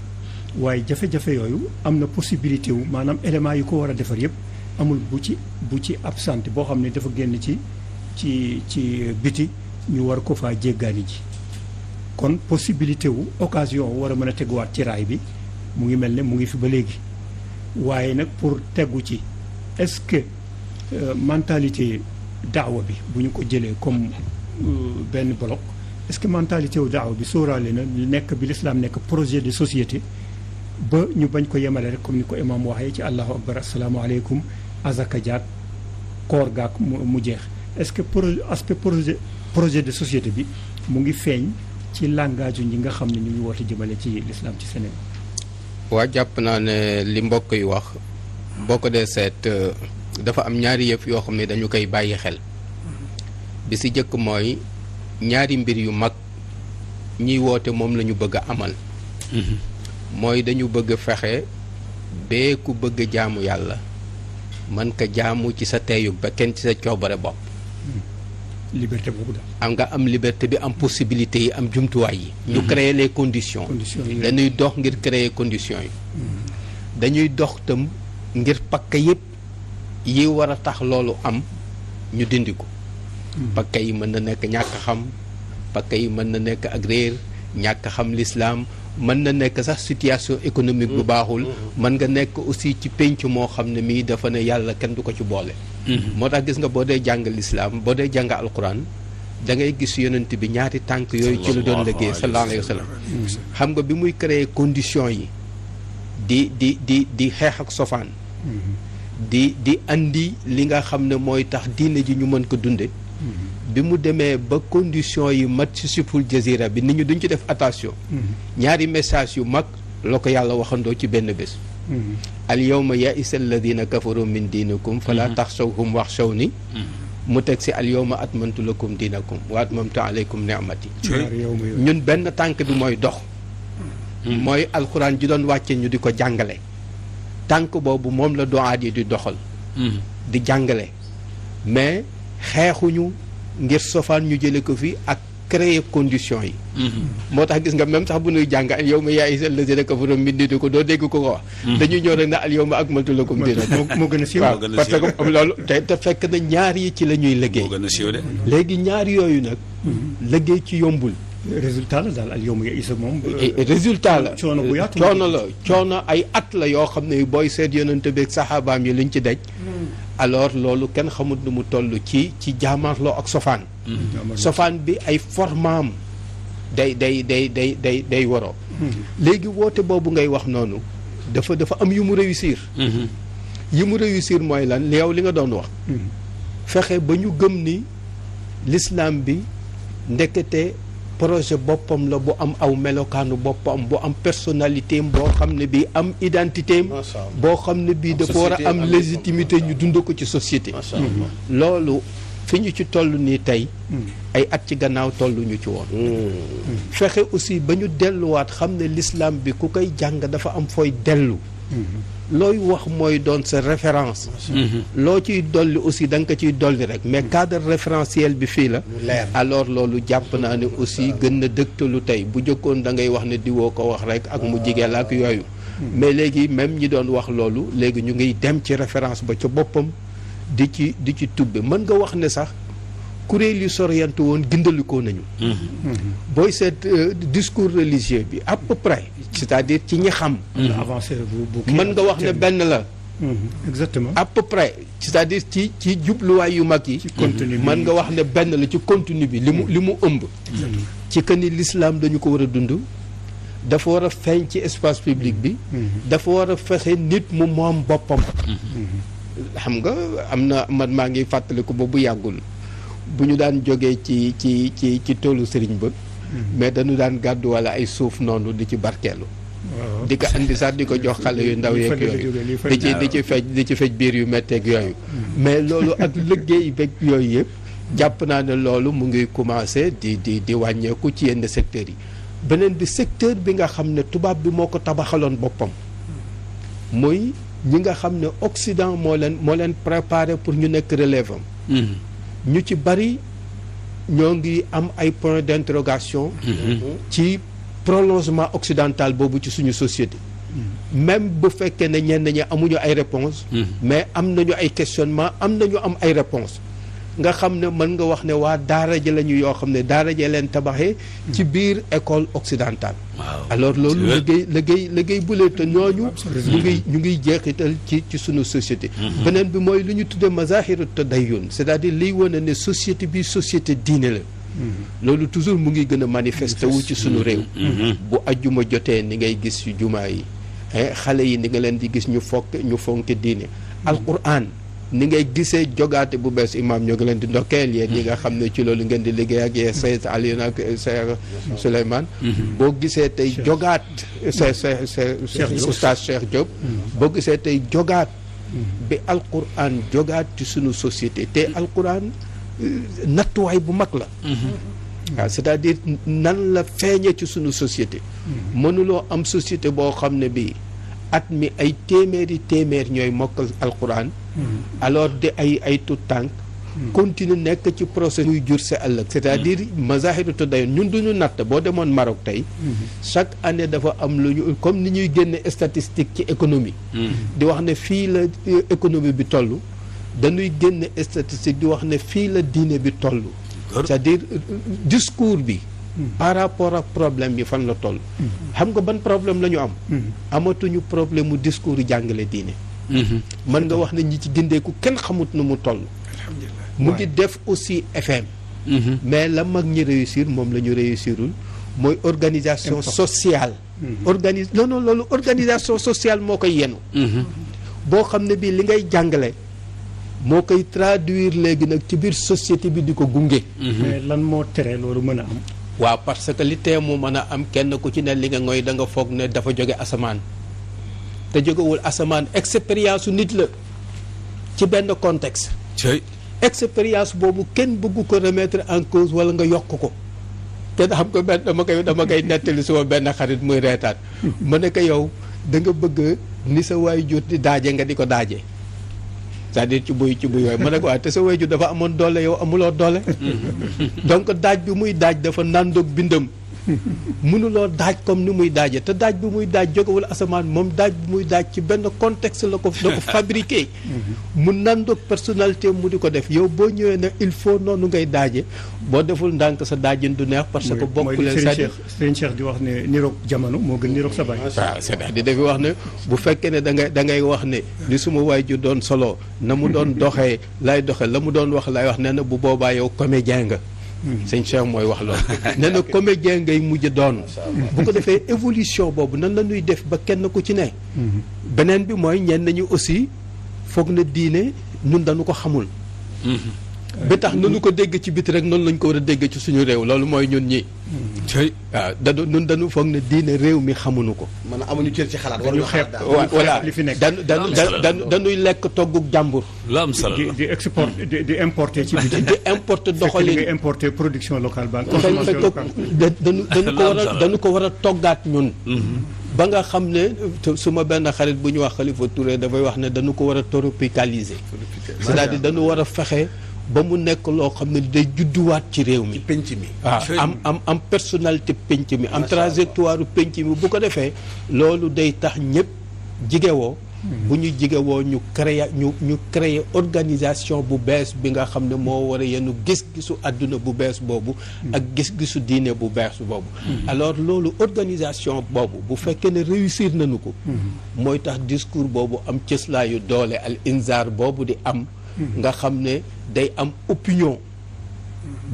waaye jafe-jafe yooyu am na possibilité wu maanaam éléments yi ko war a defar yëpp amul bu ci absente boo xam ne dafa génn ci biti ñu war ko faa jéggaani ji kon possibilité wu occasion war a mën a teguwaat ci raay bi mu ngi mel ne mu ngi fi ba léegi waaye nag pour tegu ci est-ce que mentalité daawa bi bu ñu ko jëlee comme benn bloc est-ce que mentalité wu daawa bi sóoraale na nekk bi l'islam nekk projet de société ba ñu bañ ko yemale rek comme ni ko imam waxee ci allahu akbar asalaamaaleykum azaka jaat koor gaak mu jeex est-ce que aspect projet de société bi mu ngi feeñ ci langage ñi nga xam ne ñu ngi woote jëmale ci l'islam ci Sénégal. waa jàpp naa ne li mbokk yi wax boo ko dee seet dafa am ñaari yëf yoo xam ne dañu koy bàyyi xel bi si jëkk mooy ñaari mbir yu mag ñiy woote moom la ñu bëgg a amal mooy dañu bëgg fexe bee ku bëgg jaamu yàlla mën ko jaamu ci sa teeyu ba kenn ci sa coobare bopp liberté boobu daal am nga am liberté bi am possibilité yi am jumtuwaay yi ñu créer les conditions dañuy dox ngir créer conditions yi dañuy dox tam ngir pakk yëpp yi war a tax loolu am ñu dindi ko pakk yi mën na nekk ñàkk xam pakk yi mën na nekk ak réer ñàkk xam l'islam mën na nekk sax situation économique bu baaxul mën nga nekk aussi ci pénc moo xam ne mii dafa ne yàlla kenn du ko ci boole moo tax gis nga boo dee jàng l'islam boo dee jàng alquran da ngay gis yonent bi ñaari tànk yooyu ci la doon liggéey sallallahu alayhi wa sallam. xam nga bi muy créer conditions yi di xeex ak sofaan di andi li nga xam ne mooy tax diine ji ñu mën ko dunde bi mu demee ba conditions yi mat ci subul jazira bi nit ñi duñ ci def attention ñaari message yu mag la ko yàlla waxandoo ci benn bés al yawma ya'isa alladina kafaru min diinikum fala taxshawhum waxshawni mu teg si al yawma atmamtu lakum diinakum wa atmamtu alaykum ni'mati ñun benn tànk bi mooy dox mooy alxuraan ji doon wàcce ñu di ko jàngale tànk boobu moom la doaat yi di doxal di jàngale mais xeexuñu ngir sofaan ñu jële ko fi ak créer conditions yi moo tax gis nga même sax bu nuy jàng al yawma ya'isa alladina kafaru min diinikum doo dégg ko ko wax dañuy ñëw rek na al yawma akmaltu lakum diinakum moo gën a siiw waaw parce que loolu te fekk na ñaar yi ci la ñuy liggéey léegi ñaar yooyu nag liggéey ci yombul résultat la daal al yawma ya'isa moom résultat la coono bu yaatu coono ay at la yoo xam ne booy seet yonente beeg saxaabaam yi liñ ci daj alors loolu kenn xamut nu mu toll ci jaamaarloo ak sofaan sofaan bi ay formaam day waroo léegi woote boobu ngay wax noonu dafa am yu mu réussir yi mu réussir mooy lan yow li nga doon wax fexe ba ñu gëm ni l'islam bi ndekete projet boppam la bu am aw melokaanu boppam bu am personnalité boo xam ne bii am identité boo xam ne bii dafa war a am légitimité ñu dund ko ci société loolu fi ñu ci toll nii tey ay at ci gannaaw tolluñu ci woon fexe aussi ba ñu delluwaat xam ne l'islam bi ku koy jàng dafa am fooy dellu looy wax mooy doon sa référence loo ciy dolli aussi da nga ko ciy dolli rek mais cadre référentiel bi fii la alors loolu jàpp naa ne aussi gën na dëgtalu tey bu jëkkoon da ngay wax ne diwoo ko wax rek ak mu jigeel ak yooyu mais léegi même ñi doon wax loolu léegi ñu ngiy dem ci référence ba ca boppam di ci tubbe mën nga wax ne sax kuréel yu soriante woon gindalikoo nañu booy seet discours religieux bi à peu près c'est-à-dire ci ñi xam avancé mën nga wax ne benn la exactement à peu près c'est-à-dire ci jubluwaay yu mag yi mën nga wax ne benn la ci contenu bi li mu ëmb ci que ni l'islam dañu ko war a dund dafa war a feeñ ci espace public bi dafa war a fexe nit mu moom boppam xam nga am na man maa ngi fàttaliku ba bu yàggul bu ñu daan jógee ci toolu sëriñ ba mais dañu daan gàddu wala ay suuf noonu di ci barkeelu di ko andi sax di ko jox xale yu ndaw yeeg yooyu di ci fej biir yu metteeg yooyu mais loolu ak liggéey beeg yooyu yëpp jàpp naa ne loolu mu ngi commencé di wàññeeku ci yenn secteurs yi beneen bi secteur bi nga xam ne tubaab bi moo ko tabaxaloon boppam mooy ñi nga xam ne Occident moo leen préparé pour ñu nekk relève am ñu ci bari ñoo ngi am ay points d'interrogation ci prolongement occidental boobu ci suñu société même bu fekkee ne ñenn ñi amuñu ay réponses mais am nañu ay questionnements am ay réponses nga xam ne mën nga wax ne waa daara ji lañu yoo xam ne daara ji leen tabaxee ci biir école occidentale alors loolu liggéey bu lee te ñooñu ñu ngi jeexital ci suñu société beneen bi mooy lu ñu tuddee mazahiru tadayyun c'est-à-dire liy wane ne société bi société diine la loolu toujours mu ngi gën a manifesté wu ci suñu réew bu ajjuma jotee ni ngay gis yu jumaa yi xale yi ni nga leen di gis ñu fonk diine alquran ni ngay gisee jogaate bu bees imam ñoo ngi leen di ndokkeel yéen ñi nga xam ne ci loolu ngeen di liggéey ak yee Seyd Alioune ak Cheikh Souleymane boo gisee tey jogaat oustaz Cheikh Diop boo gisee tey jogaat bi alquran jogaat ci suñu société te alquran nattuwaay bu mag la waaw c'est-à-dire nan la feeñee ci suñu société mënuloo am société boo xam ne bii at mi ay téeméer ñooy mokkal alquran alors de ay tout tànk continue nekk ci procès muy jur sa ëllëg c'est-à-dire mazahiru tadayyun ñun duñu natt boo demoon Maroc tey chaque année dafa am lu ñu comme ni ñuy génne statistique ci économie di wax ne fii la économie bi toll dañuy génne statistique di wax ne fii la diine bi toll c'est-à-dire discours bi par rapport ak problème yi fan la toll xam nga ban problème la ñu am amatuñu problème mu discours yi jàngale diine mën nga wax ne ñi ci gindeeku kenn xamut nu mu toll mu ngi def aussi FM mais la mag ñi réussir moom la ñu réussirul mooy organisation sociale. Loolu organisation sociale moo koy yenu boo xam ne bii li ngay jàngale moo koy traduire léegi nag ci biir société bi di ko gunge. mais lan moo tere loolu mën a am. waaw parce que li tee mu mën a am kenn ku ci ne li nga ngoy da nga foog ne dafa jóge asamaan te jógewul asamaan expérience su nit la ci benn contexte. expérience boobu kenn bëggu ko remettre en cause wala nga yokk ko. te xam ko benn dama koy nettali suma benn xarit muy reetaan ma ne ko yow da nga bëgg ni sa waajur di daaje nga di ko daaje c'est-à-dire ci buy yooyu ma ne ko waaye te sa waajur dafa amoon doole yow amuloo doole donc daaj bi muy daaj dafa nandoog bindam mënuloo daaj comme ni muy daaje te daaj bi muy daaj jógewul asamaan moom daaj bi muy daaj ci benn contexte la ko fabriqué mu nandoog personnalité mu di ko def yow boo ñëwee ne il faut noonu ngay daaje boo deful ndànk sa daajin du neex parce que bokkuleen Serigne Cheikh di wax ne niroog jamono moo gën niroog sa baay. waaw c'est-à-dire dafi wax ne bu fekkee ne da ngay wax ne li suma waajur doon solo na mu doon doxee lay doxee la mu doon wax lay wax nee na bu boobaa yow comédien nga sëñ Cheikh mooy wax loolu nee na comédien ngay mujj doon bu ko defee évolution boobu nan la ñuy def ba kenn ku ci ne beneen bi mooy ñenn nañu aussi foog na diine ñun dañu ko xamul ba tax nanu ko dégg ci biti rek noonu lañ ko war a dégg ci suñu réew loolu mooy ñun ñi waaw dañu foog ne diine réew mi xamuñu ko maanaam amuñu cër ci xalaat waruñu xeeb voilà dañuy lekk togguk jàmbur lu am solo di export di importer ci biti di importer doxalin di importer production locale ba consommation locale dañu ko war a toggaat ñun ba nga xam ne suma benn xarit bu ñu wax Khalifa Touré dafay wax ne dañu ko war a tropicaliser c'est-à-dire dañu war a fexe ba mu nekk loo xam ne day judduwaat ci réew mi. penc mi waaw am personnalité penc mi am trajectoire penc mi bu ko defee loolu day tax ñëpp jigewoo bu ñu jigewoo ñu créer organisation bu bees bi nga xam ne moo war a yenu gis-gisu àdduna bu bees boobu ak gis-gisu diine bu bees boobu alors loolu organisation boobu bu fekkee ne réussir nañu ko mooy tax discours boobu am cëslaayu doole al inzaar boobu di am nga xam ne day am opinion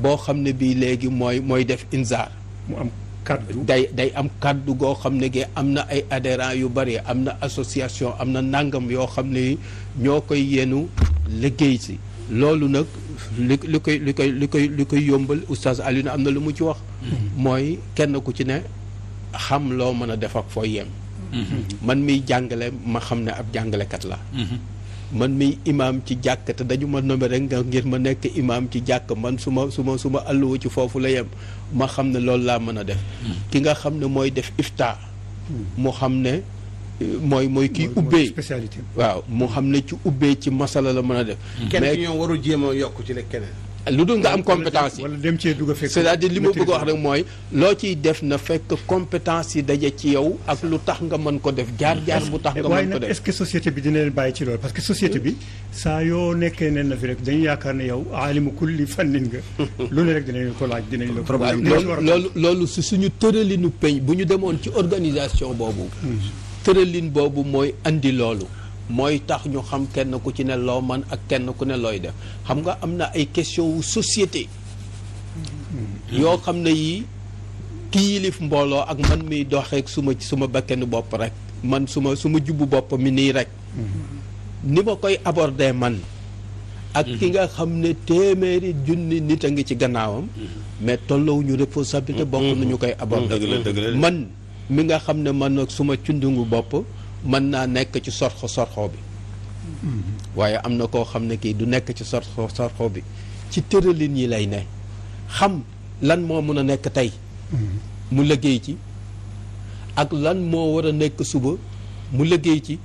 boo xam ne bii léegi mooy def inzaar mu am kaddu day am kaddu goo xam ne gi am na ay adhérents yu bari am na association am na nangam yoo xam ne ñoo koy yenu liggéey si loolu nag li koy yombal oustaz Alioune am na lu mu ci wax mooy kenn ku ci ne xam loo mën a def ak fooy yem man miy jàngale ma xam ne ab jàngalekat la man mi imaam ci jàkk te dañu ma nommé rek nga ngir ma nekk imaam ci jàkk man su ma àlluwa ci foofu la yem ma xam ne loolu laa mën a def ki nga xam ne mooy def ifta mu xam ne mooy kiy ubbee spécialité waaw mu xam ne ci ubbee ci masala la mën a def kenn ci ñoom warul jéem a yokk ci la keneen lu dul nga am compétence yi wala dem cee dugg a fekk c'est-à-dire li ma bëgg a wax rek mooy loo ciy def na fekk compétence yi daje ci yow ak lu tax nga mën ko def jaar-jaar bu tax nga mën ko def est-ce que société bi dina leen bàyyi ci loolu parce que société bi saa yoo nekkee nen na fi rek dañu yaakaar ne yow aalimu kulli fannin nga lu ne rek dinañ ko laaj dinañ la problème loolu si suñu tëralinu peñ bu ñu demoon ci organisation boobu tëralin boobu mooy andi loolu mooy tax ñu xam kenn ku ci ne loo man ak kenn ku ne looy def xam nga am na ay question wu société yoo xam ne yii ki yilif mbooloo ak man miy doxeek suma bakkenu bopp rek man suma jubbu bopp mi nii rek ni ma koy aborder man ak ki nga xam ne téeméeri junni nit a ngi ci gannaawam mais tolloowuñu responsabilité bokk nañu koy aborder man mi nga xam ne man nag suma cundungu bopp mën naa nekk ci sorxo bi waaye am na koo xam ne kii du nekk ci sorxo bi ci tëralin yi lay ne xam lan moo mën a nekk tey mu liggéey ci ak lan moo war a nekk suba mu liggéey ci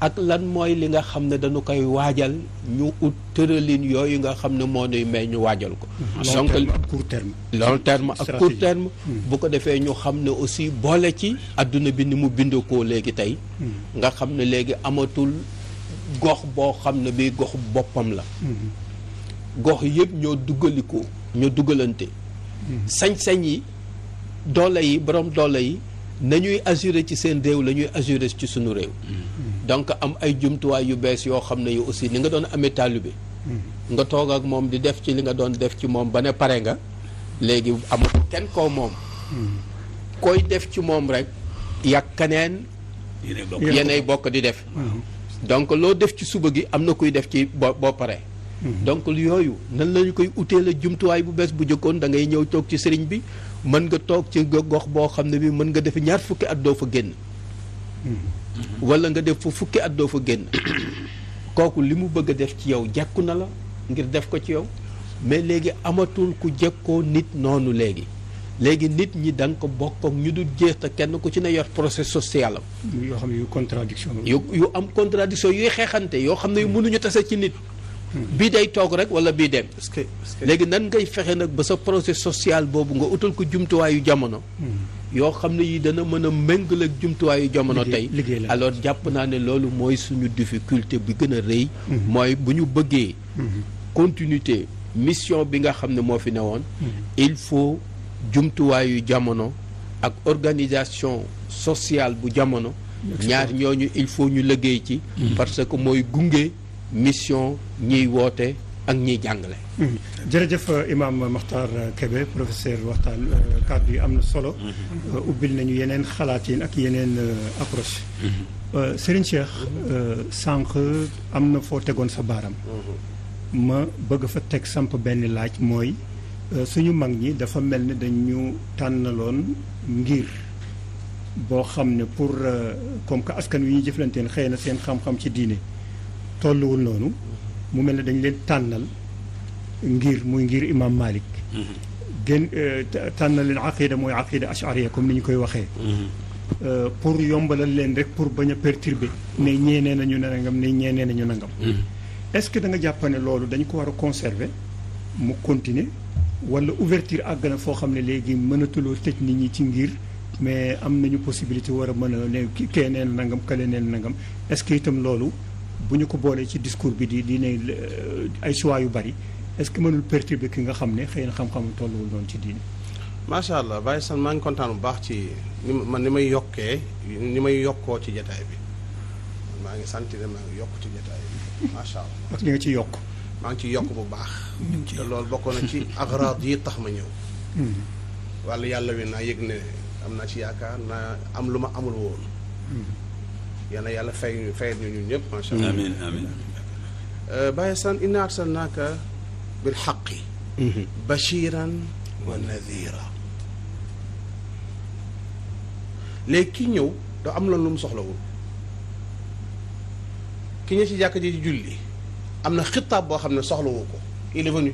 ak lan mooy li nga xam ne dañu koy waajal ñu ut tëralin yooyu nga xam ne moo nuy may ñu waajal ko donc long terme ak court terme bu ko defee ñu xam ne aussi boole ci adduna bi ni mu bindoo koo léegi tey nga xam ne léegi amatul gox boo xam ne bi gox boppam la gox yëpp ñoo dugalante sañ-sañ yi doole yi borom doole yi nañuy assurer ci seen réew la ñuy assurer ci suñu réew donc am ay jumtuwaay yu bees yoo xam ne yu aussi ni nga doon amee taalibe nga toog ak moom di def ci li nga doon def ci moom ba ne pare nga léegi amul kenn koo moom koy def ci moom rek yàq keneen yenay bokk di def donc loo def ci suba gi am na kuy def ci boo pare donc yooyu nan lañu koy utee la jumtuwaay bu bees bu jëkkoon da ngay ñëw toog ci sëriñ bi mën nga toog ci gox boo xam ne bi mën nga def ñaar fukki at doo fa génn wala nga def fa fukki at doo fa génn kooku li mu bëgg a def ci yow jekku na la ngir def ko ci yow mais léegi amatul ku jekkoo nit noonu léegi nit ñi da nga ko bokk ak ñu dul jeex te kenn ku ci ne yor procès social am. yoo xam ne yu contradiction yu am contradiction yuy xeexante yoo xam ne mënuñu tase ci nit. bii day toog rek wala bii dem. léegi nan ngay fexe nag ba sa procès social boobu nga utal ko jumtuwaayu jamono. yoo xam ne yi dana mën a méngale ak jumtuwaayu jamono tey. alors jàpp naa ne loolu mooy suñu difficulté bi gën a rëy. mooy bu ñu bëggee. continuité mission bi nga xam ne moo fi newoon. il faut jumtuwaayu jamono ak organisation sociale bu jamono. ñaar ñooñu il faut ñu liggéey ci. parce que mooy gunge mission ñiy woote ak ñiy jàngale. jërëjëf Imam Makhtar Kébé professeur waxtaan kàddu yi am na solo. ubbil nañu yeneen xalaatin ak yeneen approche. Serigne Cheikh sànq am na foo tegoon sa baaram. ma bëgg fa teg samp benn laaj mooy suñu mag ñi dafa mel ni dañu tànnaloon ngir boo xam ne pour comme que askan wi ñu jëflanteen xëy na seen xam-xam ci diine tolluwul noonu mu mel ne dañ leen tànnal ngir muy ngir imam Malik gën tànnal leen aqida mooy aqida ashariya comme ni ñu koy waxee pour yombalal leen rek pour bañ a perturber ne ñeenee nañu nangam ne ñeenee nañu nangam est-ce que da nga jàpp ne loolu dañ ko war a conserver mu continuer wala ouverture àgg na foo xam ne léegi mënatuloo tëj nit ñi ci ngir mais am nañu possibilité war a mën a ne kee neen nangam kale neen nangam est-ce que itam loolu bu ñu ko boolee ci discours bi di ne ay choix yu bari est-ce que mënul perturber ki nga xam ne xëy na xam-xam tolluwul noonu ci diine. macha allah Baye San maa ngi kontaan bu baax ci ni may yokkoo ci jataay bi maa ngi sant ne maa ngi yokk ci jataay bi macha allah. ak li nga ci yokk. maa ngi ci yokk bu baax. te loolu bokk na ci agrad yi tax ma ñëw. wàllu yàlla wi naa yëg ne am naa ci yaakaar naa am lu ma amul woon. yal na yàlla fayal ñu ñun ñëpp macha allah. amiin amiin. Baye San inna arsalnaaka bil haqqi. bashiran wa nadhira. léegi ki ñëw da am loolu lu mu soxlawul. ki ñëw ci jàkka ji di julli. am na xitaab boo xam ne soxlawu ko il est venu.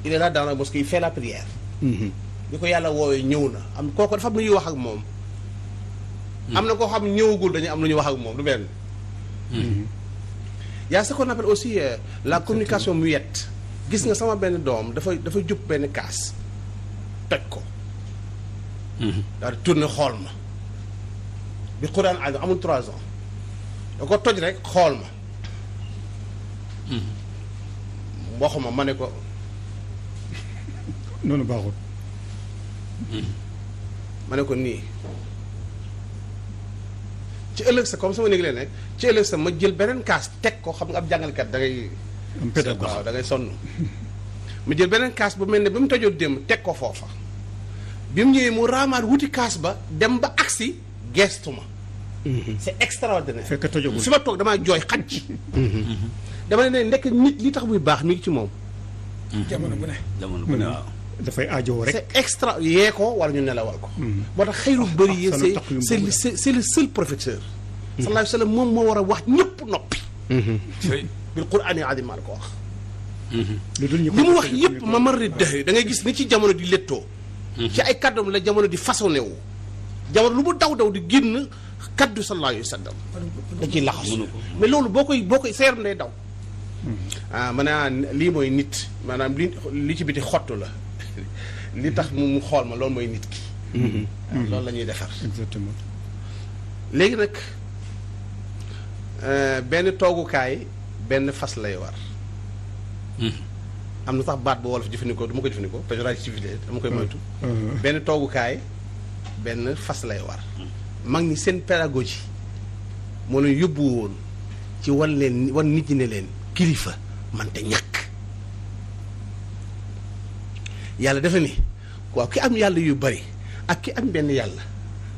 il est là dans la mosquée il fait la prière. bi ko yàlla woowee ñëw na am kooku dafa am lu ñuy wax ak moom. am na koo xam ñëwagul dañu am lu ñuy wax ak moom du benn. y a ce qu'on appelle aussi la communication muette. gis nga sama benn doom dafa jub benn kaas toj ko. daal di tourné xool ma. bi Quran amul 3 ans. da ko toj rek xool ma. waxuma ma ne ko. noonu baaxul. ma ne ko nii. ci ëllëg sa comme sama néeg leen nekk ci ëllëg sa ma jël beneen kaas teg ko xam nga ab jàngalkat da ngay. am pédagogue waaw da ngay sonn. ma jël beneen kaas bu mel ne ba mu tojoo démb teg ko foofa. bi mu ñëwee mu raamaat wuti kaas ba dem ba agsi geestu ma. c'est extraordinaire. fekk tojagul fi ma toog damaa jooy xaj. dama ne ndekk nit li tax muy baax mi ngi ci moom. jamono bu ne waaw. dafay aajowoo rek. c'est extra yee ko wala ñu nelawal ko. moo tax xëyru bëri yi c'est le seul professeur. sallallahu alayhi wa sallam moom moo war a wax ñëpp noppi. bil qur'aani adim maa la ko wax. li mu wax yëpp ma mari dëx da ngay gis ni ci jamono di lettoo. ci ay kàddoom la jamono di façonné wu. jamono lu mu daw di génn kaddu sallallahu alayhi wa sallam. da ciy laxasu mais loolu boo koy sa yaram day daw. maanaam lii mooy nit maanaam li ci biti xottu la. li tax mu xool ma loolu mooy nit ki. loolu la ñuy defar. exactement. léegi nag benn toogukaay benn fas lay war. am na sax baat bu wolof jëfandikoo du ma ko jëfandikoo péjorativité dama koy moytu. benn toogukaay benn fas lay war. mag ñi seen pédagogie moo leen yóbbu woon ci wan nit ñi ne leen kilifa mante ñàkk. yàlla dafa ni waaw ki am yàlla yu bari ak ki am benn yàlla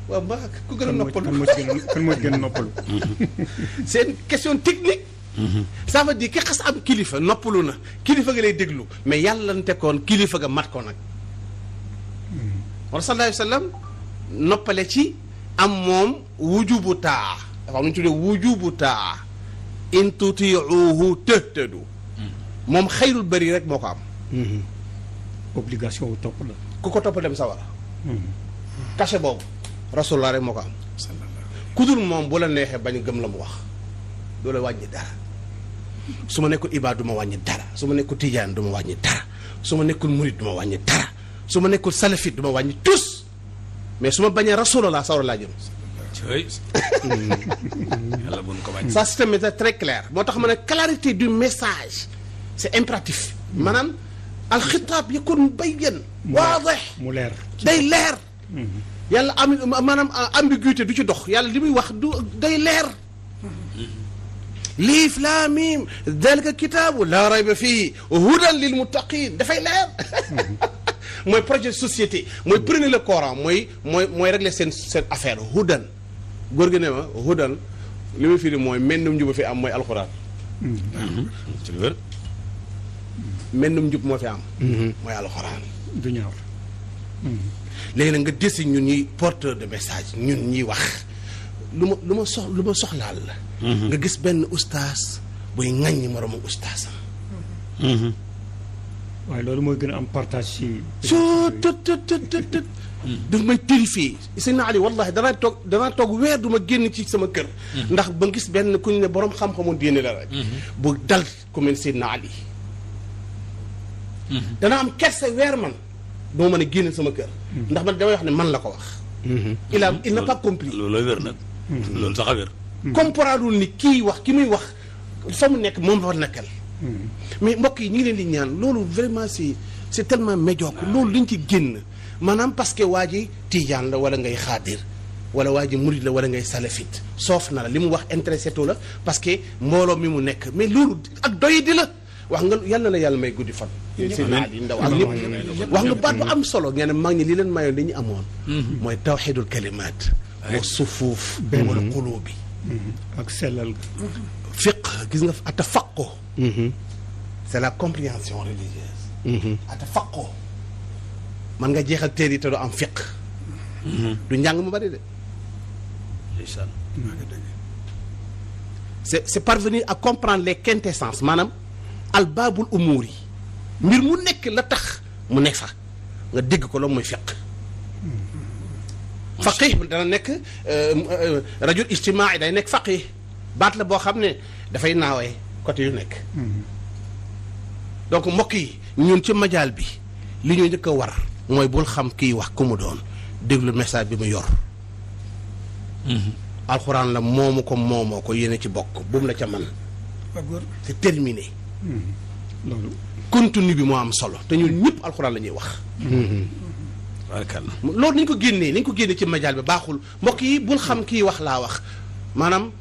waaw mbaa ku gën a noppalu kan moo gën a noppalu. c'est une question technique. ça veut dire ki xas am kilifa noppalu na kilifa nga lay déglu mais yàlla na tekkoon kilifa nga mat ko nag. wa sallallahu alayhi wa sallam noppale ci am moom wujubu taa dafa am lu ñu tuddee wujubu taa in tutiuhu tëhtadu moom xayrul bëri rek moo ko am. obligation wu topp la. ku ko topp dem sawara. cachet boobu rasulullah rek moo ko am. ku dul moom bu la neexee bañ gëm la mu wax doo la wàññi dara su ma nekkul ibaad du ma wàññi dara su ma nekkul tijaan du ma wàññi dara su ma nekkul murid du ma wàññi dara su ma nekkul salafit du ma wàññi tous mais su ma bañee rasulullah sawara laa jëm. yàlla bu ñu ko wàññi. ça c'est un message très clair moo tax ma ne clarité du message c'est impératif. maanaam alxitaab yakun bayyan waadih mu leer day leer. yàlla am maanaam ambiguïté du ci dox yàlla li muy wax du day leer. liif laam miim dalika kitaabu laa rayba fii hudan lil muttaqin dafay leer. mooy projet société mooy prenez le Coran mooy régler seen affaire hudan góor gi ne ma hudan li muy firi mooy mennum njub fi am mooy alxuraan. ci lu wér. mennum njub moo fi am. mooy alxuraan. du ñaaw. léegi nag nga desi ñun ñuy porteur de message ñun ñuy wax lu ma soxlaal la. nga gis benn ustaas buy ŋaññi moromu ustaasam. waaye loolu mooy gën a am partage ci. soo tët daf may terrifié Seydina Ali wallahi danaa toog weer du ma génn ci sama kër. ndax ba gis benn ku ñu ne borom xam-xamu diine la rek. bu dal ku mel Seydina Ali. dana am kersa weer man doo mën a génn sama kër. ndax man damay wax ne man la ko wax. il n'a pas compris. loolu wér nag. loolu sax a wér. comprendre ni kii wax ki muy wax fa mu nekk moom la nekkal. mais mbokk yi ñu ngi leen di ñaan loolu vraiment c'est tellement médiocre loolu liñ ci génn maanaam parce que waa ji tijaan la wala ngay xaadir wala waa ji murid la wala ngay salafit soof na la li mu wax intéressé to la parce que mbooloo mi mu nekk mais loolu ak doy di la wax nga yàlla na yàlla may guddi fan. seen naaj yi ndaw ak ñëpp wax nga baat bu am solo ngeen ne mag ñi li leen mayoon dañu amoon. mooy tawxidul kalimaat. wa sufuuf wal qulubi ak sellal. fiq gis nga atafaqo. c'est la compréhension religieuse. atafaqo man nga jeexal téere yi te doo am fiq. du njàng mu bari de. c'est parvenir à comprendre les quintessences maanaam albaabul umuur yi mbir mu nekk la tax mu nekk fa nga dégg ko loolu mooy fiq. faqih dana nekk rajul ijtimaai day nekk faqih baat la boo xam ne dafay naawee côté yu nekk. donc mbokk yi ñun ci majaal bi li ñuy njëkk a war mooy bul xam kii wax ku mu doon déglu message bi mu yor. alxuraan la moomu ko yéene ci bokk bu mu la ca man c'est terminé. loolu. contenu bi moo am solo te ñun ñëpp alxuraan la ñuy wax. loolu nañ ko génnee ci majaal bi baaxul mbokk yi bul xam kii wax laa wax maanaam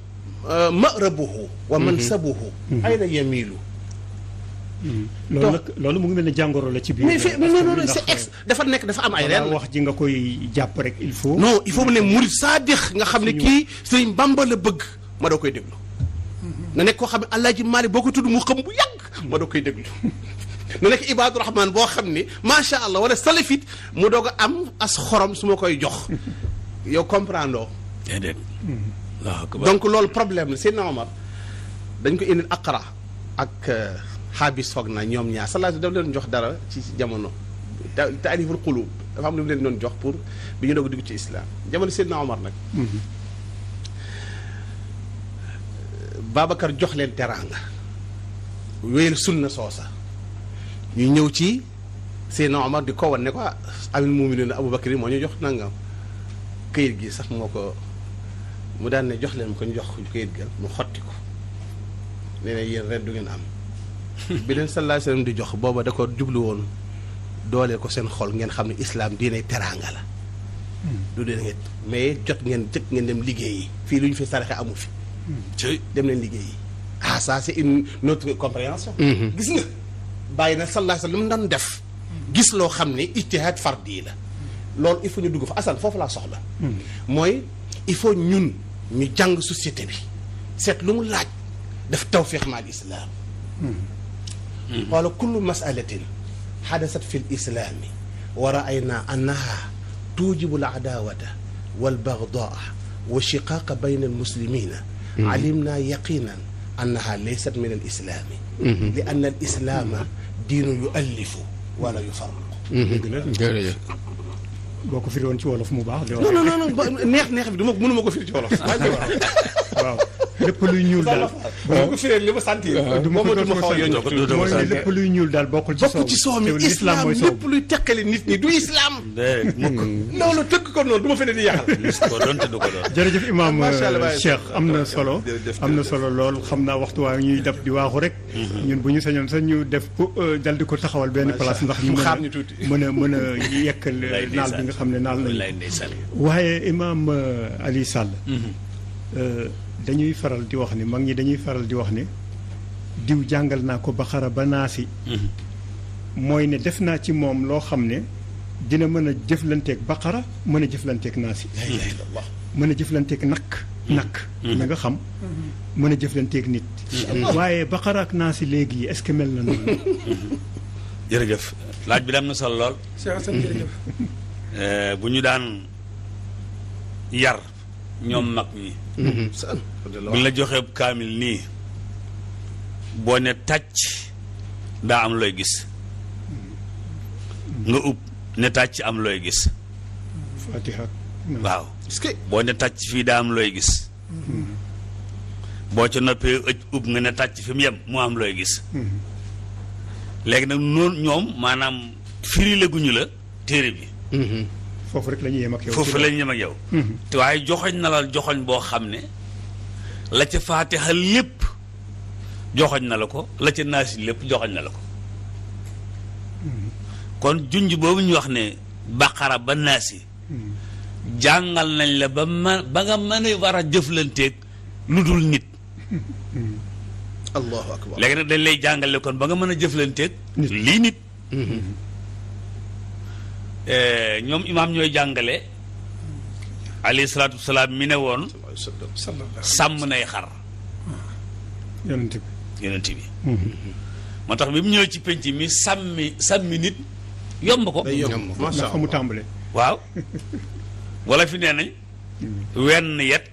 marabuhu wa mansabuhu ayna yamilu. loolu mu ngi mel ne jàngoro la ci biir. mais non c'est dafa am ay ren wax ji nga koy jàpp rek il faut. non il faut mu ne murid saadix nga xam ne kii Sëriñ Bamba la bëgg ma doo koy déglu. na nekk koo xam ne Alaaji Maalik boo ko tudd mu xam bu yàgg ma doo koy déglu. na nekk Ibaadu Rahmaan boo xam ni macha allah wala salafit mu doog a am as xorom su ma koy jox yow comprendre oo. déedéet. donc loolu problème la Seydina Omar dañ ko indil Aqra ak. xaabis foog naa ñoom ñaar salaatu daf leen jox dara ci jamono taaliful qulub dafa am lu mu leen doon jox pour bi ñu doog a dugg ci islam jamono Seydina Omar nag Babacar jox leen teraanga wéyal sunna soosa ñu ñëw ci Seydina Omar di ko wan ne ko amil mu'minin Abubakar moo ñu jox nangam këyit gi sax moo ko mu daan ne jox leen ko ñu jox këyit ga mu xotti ko nee na yéen ren du ngeen am. bi leen sallallahu alayhi wasallam di jox booba da ko jublu woon dooleel ko seen xol ngeen xam ne islam diine teraanga la. du dee ngeen mais jot ngeen jëkk ngeen dem liggéeyi fii lu ñu fi saraxe amu fi. dem leen liggéeyi. ah ça c'est une autre compréhension. gis nga bàyyi na sallallahu alayhi wa sallam lu mu daan def. gis loo xam ne ijtihaad fardi la. loolu il faut ñu dugg fa Assane foofu laa soxla. mooy il faut ñun ñu jàng société bi seet lu mu laaj def tawfiq ma al islam. wala kullu masalatin xadasat fi l islami wa raayna annaha tujibu al adawata wal bagdaa wa shiqaaqa bayna al muslimina alimna yaqinan annaha laysat min al islami li anna al islama diinu yuallifu wala yufarriqu. boo ko firi woon ci wolof mu baax. non non non neex bi du ma mënuma ko firi ci wolof. waaw lépp luy ñuul daal. bu ma ko firee li ma sentir. du ma xaw a yëngu mooy ne lépp luy ñuul daal bokkul ci soow mi islam lépp luy teqali nit ñi du islam. loolu tëgg ko noonu du ma fene di yàqal. ko doon te du ko doon. jërëjëf imaam Cheikh am na solo. am na solo lool xam naa waxtu waa ñuy def di waaxu rek. ñun bu ñu sañoon sax ñu def ko dal di ko taxawal benn place ndax ñu mën a yekkal naal bi nga xam ne naal nañu. waaye imaam Ali Sall. dañuy faral di wax ne mag ñi dañuy faral di wax ne diw jàngal naa ko Baqara ba Naasi. mooy ne def naa ci moom loo xam ne dina mën a jëflanteeg Baqara mën a jëflanteeg Naasi. mën a jëflanteeg nakk mi nga xam. mën a jëflanteeg nit. waaye Baqara ak Naasi léegi est-ce que mel na noonu. jërëjëf laaj bi am na solo lool. jërëjëf. bu ñu daan yar ñoom mag ñi. buñ la joxee kaamil nii boo ne tàcc daa am looy gis nga ub ne tàcc am looy gis. Fatiha. waaw boo ne tàcc fii daa am looy gis. boo ca noppee ëj ub nga ne tàcc fi mu yem mu am looy gis. léegi nag noonu ñoom maanaam firi leguñu la téere bi. foofu rek la ñuy yem ak yow. foofu la ñuy yem ak yow. te waaye joxoñ na la joxoñ boo xam ne la ca Faatiha lépp joxoñ na la ko la ca Naasi lépp joxoñ na la ko. kon junj boobu ñu wax ne Baqara ba Naasi. jàngal nañ la ba nga mën a war a jëflanteeg lu dul nit. allahu akbar léegi nag dañ lay jàngale kon ba nga mën a jëflanteeg. lii nit. ñoom imaam ñooy jàngale alayhi salaatu wasalaam mi ne woon sàmm nay xar yonent bi moo tax bi mu ñëwee ci penc mi sàmmi nit yomb ko ndax fa mu tàmbale waaw wala fi nee nañ wenn yet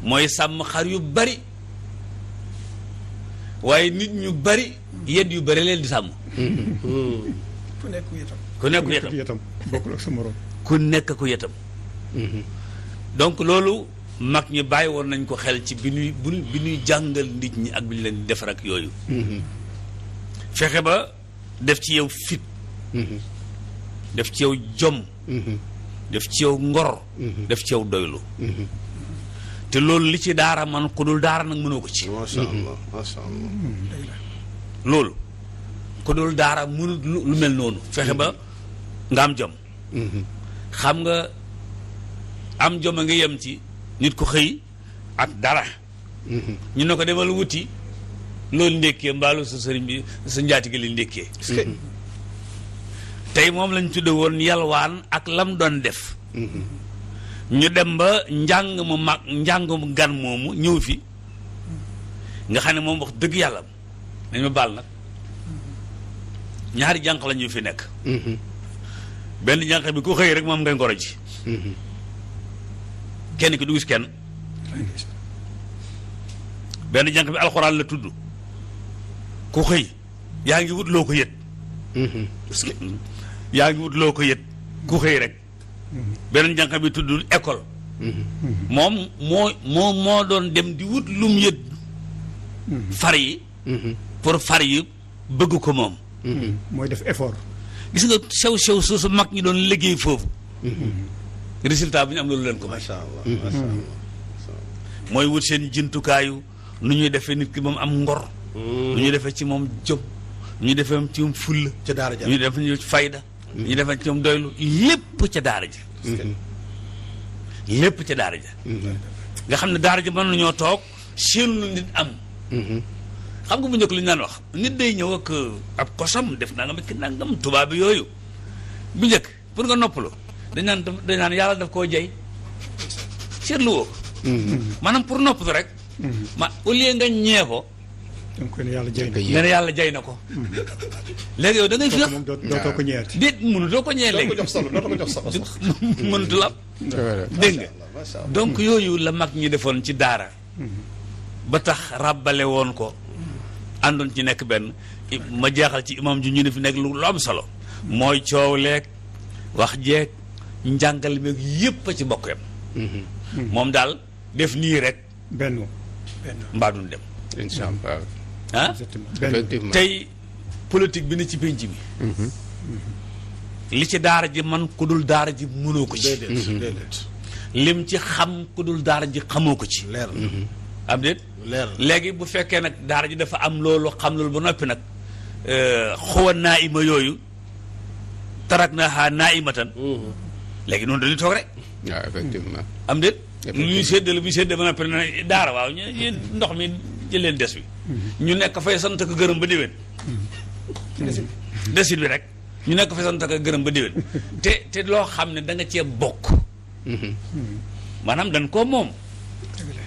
mooy sàmm xar yu bari waaye nit ñu bari yet yu bari leen di sàmm ku nekk yetam bokkul ak sa morom ku nekk ku yetam donc loolu mag ñi bàyyi woon nañ ko xel ci bi ñuy jàngal nit ñi ak bi ñu leen di defar ak yooyu fexe ba def ci yow fit def ci yow jom def ci yow ngor def ci yow doylu te loolu li ci daara man ku dul daara nag mënoo ko ci masha Allah masha Allah loolu ku dul daara mënut lu mel noonu fexe ba nga am jom xam nga am jom a nga yem ci nit ku xëy ak dara ñu ne ko demal wuti loolu ndékkee mbaalu sa sëriñ bi sa njaatige li ndékkee tey moom lañ tudde woon yalwaan ak lam doon def ñu dem ba njàng mu gan moomu ñëw fi nga xam ne moom wax dëgg yàlla nañ ma baal nag ñaari jànq la ñu fi nekk benn jànq bi ku xëy rek moom ngay ngoro ji kenn ki du gis kenn benn jànq bi alxuraan la tudd ku xëy yaa ngi wut loo ko yët yaa ngi wut loo ko yët ku xëy rek benn jànq bi tudd école moom moo doon dem di wut lum yët far yi pour far yi bëgg ko moom mooy def effort gis nga sew su mag ñi doon liggéey foofu résultat bi ñu am loolu leen ko may masha Allah masha Allah mooy wut seen jëntukaayu nu ñuy defee nit ki moom am ngor nu ñuy defee ci moom jom nu ñuy defee ci moom fulla ca daara ja nu ñuy defee ci fayda nu ñuy defee ci moom doylu lépp ca daara ja lépp ca daara ja nga xam ne daara ja mën nañoo toog seen lu nit am xam nga bu njëkk lu ñu naan wax nit day ñëw ak ab kosam def nangam ak nangam tubaab bi yooyu bu njëkk pour nga noppalu dañ naan yàlla daf koo jay seetlu woo maanaam pour noppalu rek au lieu nga ñee ko donc ne yàlla jay na nga ne yàlla jay na ko léegi yow da ngay féex dootoo ko ñeeati déet mënutoo ko ñee léegi dootoo ko jox solo sax mënutu la dégg nga donc yooyu la mag ñi defoon ci daara ba tax ràbbale woon ko àndoon ci nekk benn ma jeexal ci imam ji ñu ne fi nekk lu am solo mooy coow leeg wax jeeg njàngal meeg yépp a ci bokk yam moom daal def nii rek benn mbaa duñ dem incha allah ah effectivement tey politique bi ne ci pénc mi li ci daara ji man ku dul daara ji mënoo ko ci déedéet lim ci xam ku dul daara ji xamoo ko ci leer am déet leer léegi bu fekkee nag daara ji dafa am loolu xam loolu ba noppi nag xawa naa ima yooyu tarak na xaa naa imatan léegi noonu dañuy toog rek waaw effectivement am déet lu ñuy séddale bu ñu séddale ba noppi ne daara waaw ñu ndox mi jël leen des bi ñu nekk fay sant ko gërëm ba déwén desit bi rek ñu nekk fay sant ko gërëm ba déwén te loo xam ne da nga cee bokk maanaam dañ koo moom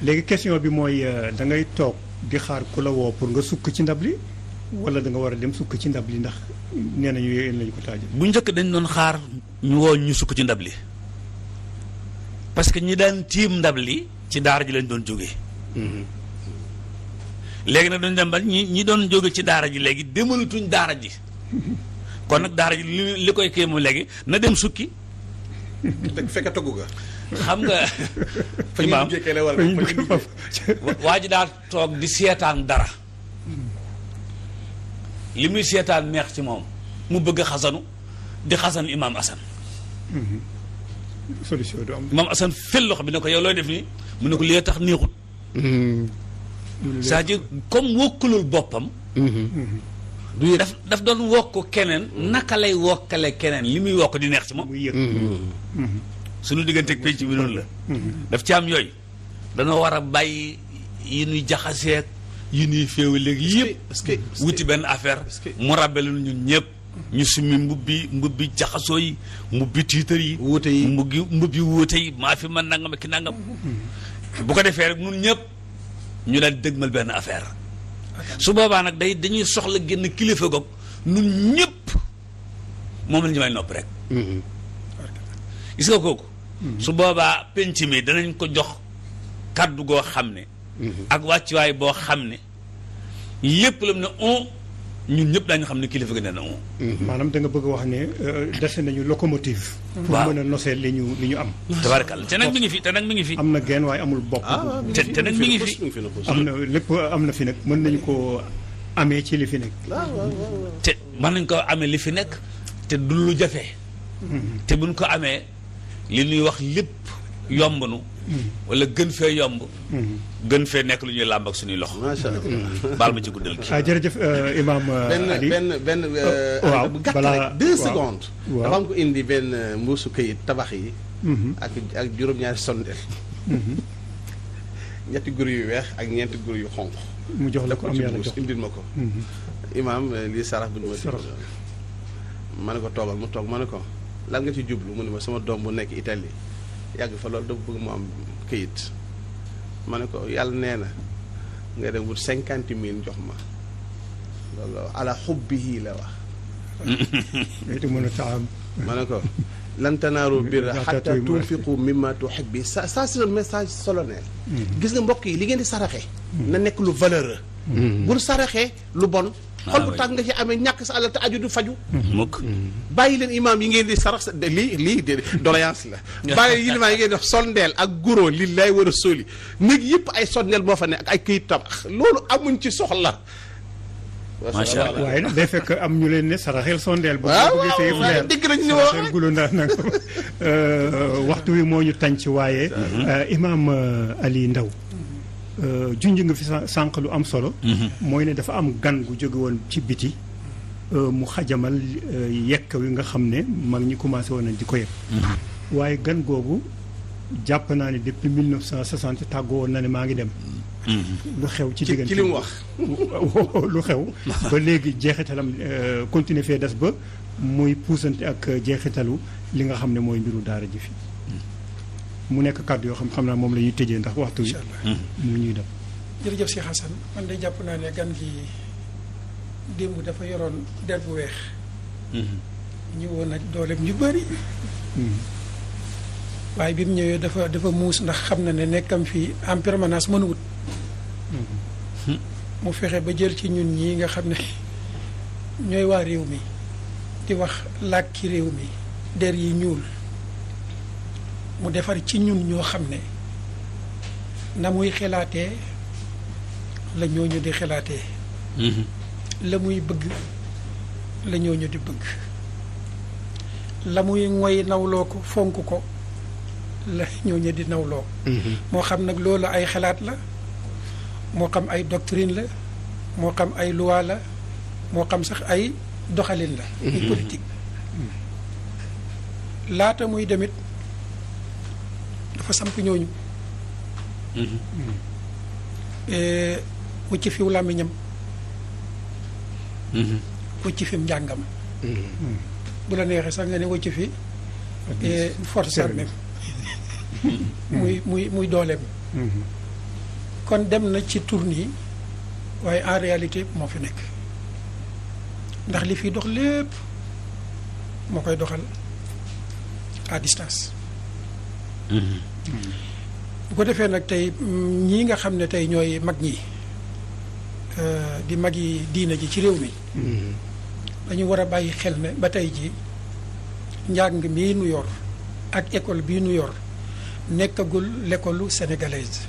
léegi question bi mooy da ngay toog di xaar ku la woo pour nga sukk ci ndab li wala da nga war a dem sukk ci ndab li ndax nee nañu yéen lañu ko taajal. bu njëkk dañ doon xaar ñu woo ñu sukk ci ndab li parce que ñi daan tiim ndab li ci daara ji lañ doon jógee léegi nag dañ dem ba ñi doon jóge ci daara ji léegi demalatuñ daara ji kon nag daara ji li koy kii moom léegi na dem sukki fekk togg ga xam nga imaam waa ji daal toog di seetaan dara li muy seetaan neex ci moom mu bëgg a xasanu di xasan imaam Assane solution du am. imaam Assane fel loxo bi ne ko yow looy def nii mu ne ko li tax neexut c'est-à-dire comme wokkulul boppam du daf doon wokk keneen naka lay wokkale keneen li muy wokk di neex ci moom muy yëg. suñu digganteeg penc bi noonu la daf ci am yooyu danoo war a bàyyi yi ñuy jaxaseeg yi ñuy féew léegi yëpp wuti benn affaire mu rabelu ñun ñëpp ñu summi mbubbi jaxasoo yi mbubbi tiitar yi wuute yi mbubbi wuute yi maa fi man nangam ki nangam bu ko defee rek ñun ñëpp ñu daal dëgmal benn affaire su boobaa nag dañuy soxla génn kilifa goog ñun ñëpp moom la ñu may nopp rek gis nga kooku su boobaa penc mi danañ ko jox kàddu goo xam ne ak wàccuwaay boo xam ne lépp la mu ne ñun ñëpp daañu xam ne kilifa gi nee na maanaam da nga bëgg wax ne dese nañu locomotive. pour mën a nosee li ñu am. tabarakalla te nag mi ngi fi am na genn waaye amul bopp. te nag mi ngi fi am na lépp am na fi nag mën nañu ko amee ci li fi nekk. te mën nañ ko amee li fi nekk te du lu jafe. te buñ ko amee li ñuy wax lépp yomb nu wala gën fee yomb. gën fee nekk lu ñuy làmb ak suñuy loxo. macha allah baal ma ci guddal gi. jërëjëf Imaam Ali benn waaw bu gàtt balaa rek 2 secondes. waaw dafa am ko indi benn mbuusu këyit tabax yi. ak juróom-ñaari sondeel. ñetti gur yu weex ak ñeenti gur yu xonq. mu jox la ko am yàlla jox indil ma ko. Imaam lii sarax bu ñu ma ne ko toogal mu toog ma ne ko lan nga ci jublu mu ne ma sama doom bu nekk Italie yàgg fa loolu dafa bëgg mu am këyit. ma ne ko yàlla nee na nga dem wut 50,000 jox ma loolu ala xubbihi la wax. te mën a taam. ma ne ko lan tanaalu birra xatta tunfiqu mimma tuhibbi ça c'est un message solennel. gis nga mbokk yi li ngeen di saraxe. na nekk lu valeureux. bul saraxee lu bon. xol bu tax nga ci amee ñàkk sa alal te aju du faju. mukk bàyyi leen imaam yi ngeen di sarax lii doléance la. bàyyi yi ngeen di sondeel ak guro li lay war a sóoli néeg yëpp ay sondeel moo fa ne ak ay këyit tabax loolu amuñ ci soxla. macha allah waaye nag day fekk am ñu leen ne saraxel sondeel. waaw waaw dégg nañ ñu wax gulo ndax nag waxtu wi moo ñu tànc waaye. Imaam Ali Ndao junj nga fi sànq lu am solo. mooy ne dafa am gan gu jóge woon ci biti mu xajamal yekk wi nga xam ne mag ñi commencé woon nañ di ko yëg. waaye gan googu jàpp naa ne depuis 1960 tàggoo woon na ne maa ngi dem. lu xew ci diggante ci li mu wax. lu xew ba léegi jeexitalam continuer fee des ba muy puusante ak jeexitalu li nga xam ne mooy mbiru daara ji fi mu nekk kàddu yoo xam naa moom la ñuy tëjee ndax waxtu wi mu ñuy dem. jërëjëf Cheikh Hassane man de jàpp naa ne gan gi démb dafa yoroon der bu weex. ñu woon nag dooleem ñu bëri. waaye bi mu ñëwee dafa muus ndax xam na ne nekkam fii en permanence mënuwut. mu fexe ba jël ci ñun ñii nga xam ne ñooy waa réew mi di wax làkki réew mi der yi ñuul mu defar ci ñun ñoo xam ne na muy xelaatee la ñooñu di xelaatee. la muy bëgg la ñooñu di bëgg. la muy ngoy nawloo ko fonk ko la ñooñu di nawloo. moo xam nag loolu ay xalaat la moo xam ay doctrine la moo xam ay loi la moo xam sax ay doxalin la. ay politique. laata muy demit dafa samp ñooñu. wucc fiw làmmiñam. wucc fi njàngam. bu la neexee sax nga ne wucc fi force armée muy dooleem. kon dem na ci tournée waaye en réalité moo fi nekk ndax li fiy dox lépp moo koy doxal à distance. bu ko defee nag tey ñii nga xam ne tey ñooy mag ñi di mag yi diina ji ci réew mi. dañu war a bàyyi xel ne ba tey ji njàng mii nu yor ak école bii nu yor nekkagul l'école sénégalaise.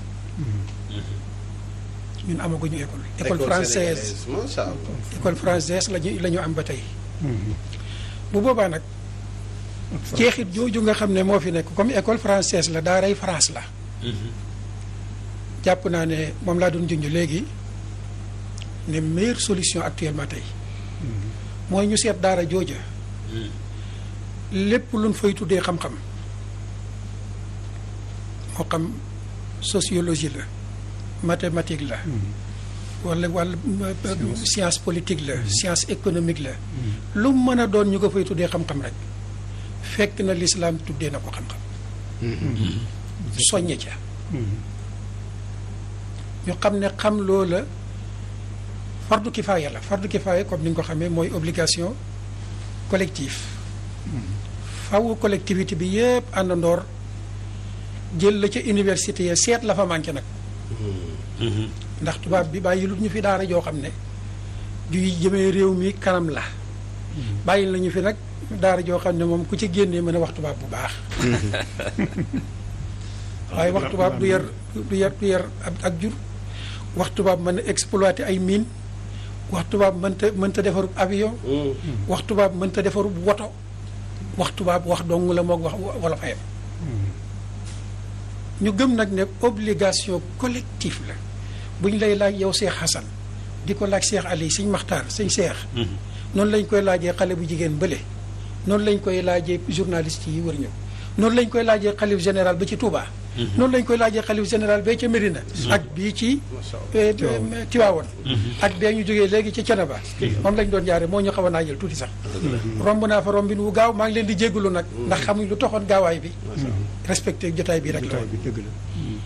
ñun amaguñu école. école française macha allah. école française la ñu am ba tey. bu boobaa nag jeexit jooju nga xam ne moo fi nekk comme école française la daaray France la. jàpp naa ne moom laa doon junj léegi ne meilleure solution actuellement tey. mooy ñu seet daara jooja. lépp luñ fay tuddee xam-xam moo xam sociologie la mathématique la. wala science politique la. science économique la. lu mën a doon ñu ko fay tuddee xam-xam rek fekk na lislaam tuddee na ko xam-xam. soññe ca. ñu xam ne xam loola fardu kifaaya la fardu kifaaya comme ni nga ko xamee mooy obligation collective. faw collectivité bi yëpp àndandoor jël la ca université ya seet la fa manqué nag. ndax tubaab bi bàyyi lu ñu fi daara joo xam ne juy jëmee réew mi kanam la. bàyyi lañu fi nag daara joo xam ne moom ku ci génnee mën a wax tubaab bu baax. waaye wax tubaab du yar ak jur. wax tubaab mën a exploiter ay mine. wax tubaab mënta defarub avion. wax tubaab mënta defarub woto. wax tubaab wax dong la moog wax wala fayam. ñu gëm nag ne obligation collective la bu ñu lay laaj yow Cheikh Hassane di ko laaj Cheikh Ali sëñ Maxtaar sëñ Cheikh. noonu lañ koy laajee xale bu jigéen bële. noonu lañ koy laajee journaliste yi wër ñëw. noonu lañ koy laajee xalif général ba ci Touba. noonu lañ koy laajee xalif général bee ca Médina. ak bii ci Tiwaawoon. ak bee ñu jógee léegi ci Canaba. moom lañ doon jaare moo ñu xaw a naajal tuuti sax. romb naa fa rombin wu gaaw maa ngi leen di jégalu nag. ndax xamuñ lu taxoon gaawaay bi. respecté jotaay bi rek la woon.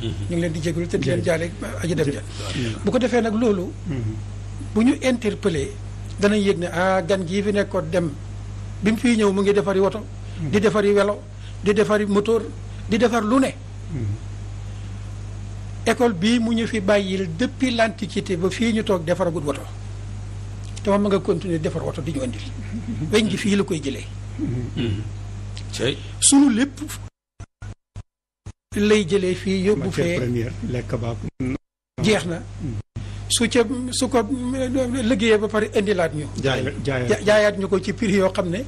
ñu ngi leen di jégalu te di leen jaale aji dem ja. bu ko defee nag loolu. bu ñu interpellé danañ yëg ne gan gii fi nekkoon dem bi mu fiy ñëw mu ngi defari woto. di defari welo di defari moteur di defar lu ne. école bii mu ñu fi bàyyil depuis l'antiquité ba fii ñu toog defaragut woto te moom ma nga continuer defar woto di ñu andil weñ gi fii la koy jëlee. sunu lépp lay jëlee fii yóbbu fee jeex na su ko liggéeyee ba pare indilaat ñu. jaayaat ñu ko ci prix yoo xam ne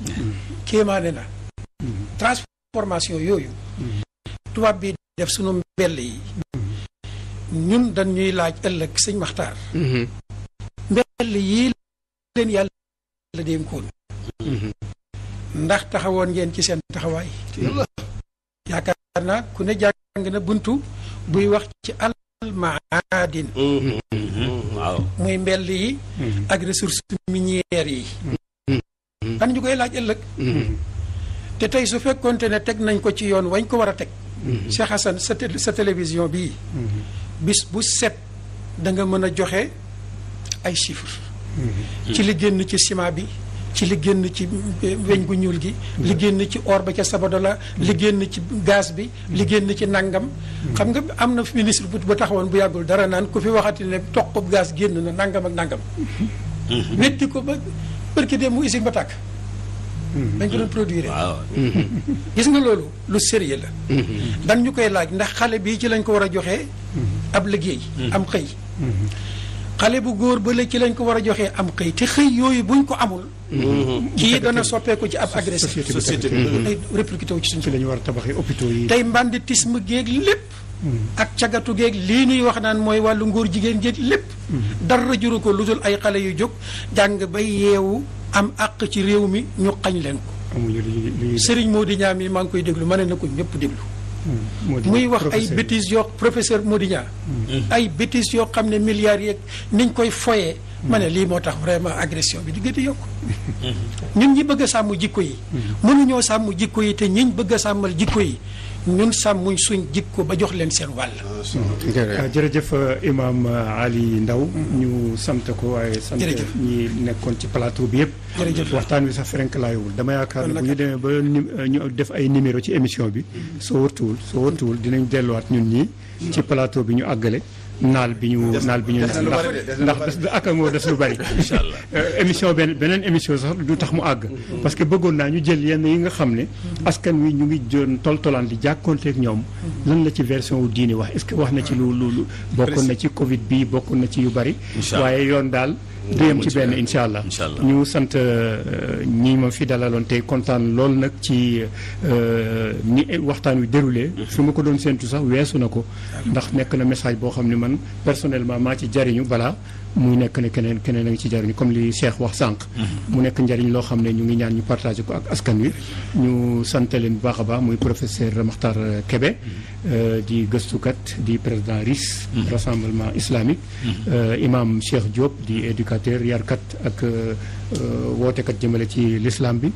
kéemaane na. transformation yooyu. tubaab bi def sunu mbell yi. ñun dañ ñuy laaj ëllëg sëñ Maxtaar. mbell yii leen yàlla dénkoon. ndax taxawoon ngeen ci seen taxawaay. yaakaar naa ku ne jàng na buntu buy wax ci almaad maadin waaw muy mbell yi ak ressources minières yi an ñu koy laaj ëllëg te tey su fekkoonte ne teg nañ ko ci yoon wañ ko war a teg Cheikh Hassan sa télévision bii bis bu set da nga mën a joxe ay chiffres ci li génn ci ciment bi ci li génn ci weñ gu ñuul gi li génn ci or ba ca Sabadola li génn ci gaz bi li génn ci nangam xam nga am na ministre bu taxawoon bu yàggul dara naan ku fi waxati ne toqub gaz génn na nangam ak nangam wetti ko ba përki dee mu usine ba tàkk dañ ko doon produire gis nga loolu lu sérieux la dan ñu koy laaj ndax xale bii ci lañ ko war a joxee ab liggéey am xëy xale bu góor ba la ci lañ ko war a joxee am xëy te xëy yooyu buñ ko amul kii dana soppeeku ci ab agressif société ay répercuté wu ci suñ ci la ñu war a tabaxee hôpitaux yi tey banditisme géeg lépp ak cagatu géeg lii nuy wax naan mooy wàllu ngóor jigéen géeg lépp dara juru ko lu dul ay xale yu jóg jàng bay yeewu am àq ci réew mi ñu xañ leen ko amuñu lu Serigne Mody Niang mi maa ngi koy déglu ma ne na ko ñëpp déglu muy wax ay bêtises yoo professeur Mody Niang ay bêtises yoo xam ne milliards yeeg niñ koy foyee ma ne lii moo tax vraiment agression bi di gën a yokk ñun ñi bëgg a sàmm jikko yi mënuñoo sàmm jikko yi te ñiñ bëgg a sàmmal jikko yi ñun sàmmuñ suñ jikko ba jox leen seen wàll jërëjëf Imam Ali Ndaw ñu sant ko waaye sant ñi nekkoon ci plateau bi yëpp jërëjëf waxtaan wi sax frenk laayowul dama yaakaar ne bu ñu demee ba ñu def ay numéro ci émission bi soo wërtuwul dinañ delluwaat ñun ñii ci plateau bi ñu àggale naal bi ñu ndax ak moo des lu bari incha allah émission beneen émission sax du tax mu àgg parce que bëggoon naa ñu jël yenn yi nga xam ne askan wi ñu ngi doon toltolaan di jàkkoonteeg ñoom lan la ci version wu diine wax est-ce que wax na ci lu bokkoon na ci Covid bi bokkoon na ci yu bari waaye yoon daal du yem ci benn incha allah ñu sant ñi ma fi dalaloon tey kontaan lool nag ci ni waxtaan wi déroulé fi ma ko doon séentu sax weesu na ko ndax nekk na message boo xam ne man personnellement maa ci jariñu balaa muy nekk ne keneen a ngi ci jariñu comme li Cheikh wax sànq mu nekk njariñ loo xam ne ñu ngi ñaan ñu partagé ko ak askan wi ñu sant leen bu baax a baax muy professeur Makhtar Kébé di gëstukat di président RIS rassemblement islamique imam Cheikh Diop di éducateur yarkat ak wootekat jëmale ci l'islam bi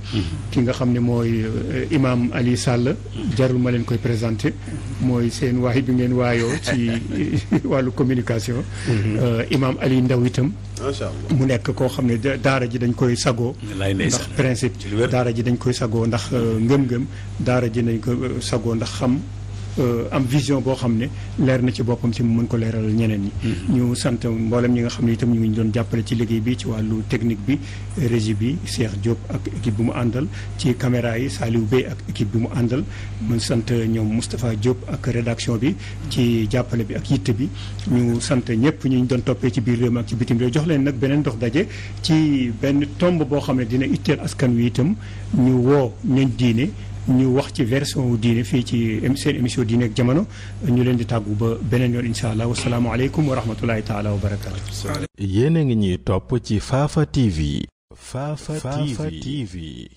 ki nga xam ne mooy imam Ali Sall jarul ma leen koy présenté mooy seen waay bi ngeen waayoo ci wàllu communication imam Ali Ndaw itam mu nekk koo xam ne daara ji dañ koy sagoo ndax principe daara ji dañ koy sagoo ndax ngëm-ngëm daara ji dañ koy sagoo ndax xam am vision boo xam ne leer na ci boppam si mu mën ko leeral ñeneen ñi ñu sant mboolem ñi nga xam ne itam ñu ngi doon jàppale ci liggéey bi ci wàllu technique bi régie bi Cheikh Diop ak équipe bi mu àndal ci caméra yi Saliou Bey ak équipe bi mu àndal mu sant ñoom Moustapha Diop ak rédaction bi ci jàppale bi ak yitte bi ñu sant ñëpp ñu doon toppee ci biir réew mi ak ci bitim réew jox leen nag beneen dox daje ci benn tomb boo xam ne dina itteel askan wi itam ñu woo ñooñ diine ñu wax ci version wu diine fii ci seen émission diine ak jamono ñu leen di tàggu ba beneen yoon incha allah wasalaamualeykum wa rahmatullahi taala wa barakaatu. yéen a ngi ñuy topp ci Fafa TV. Fafa TV.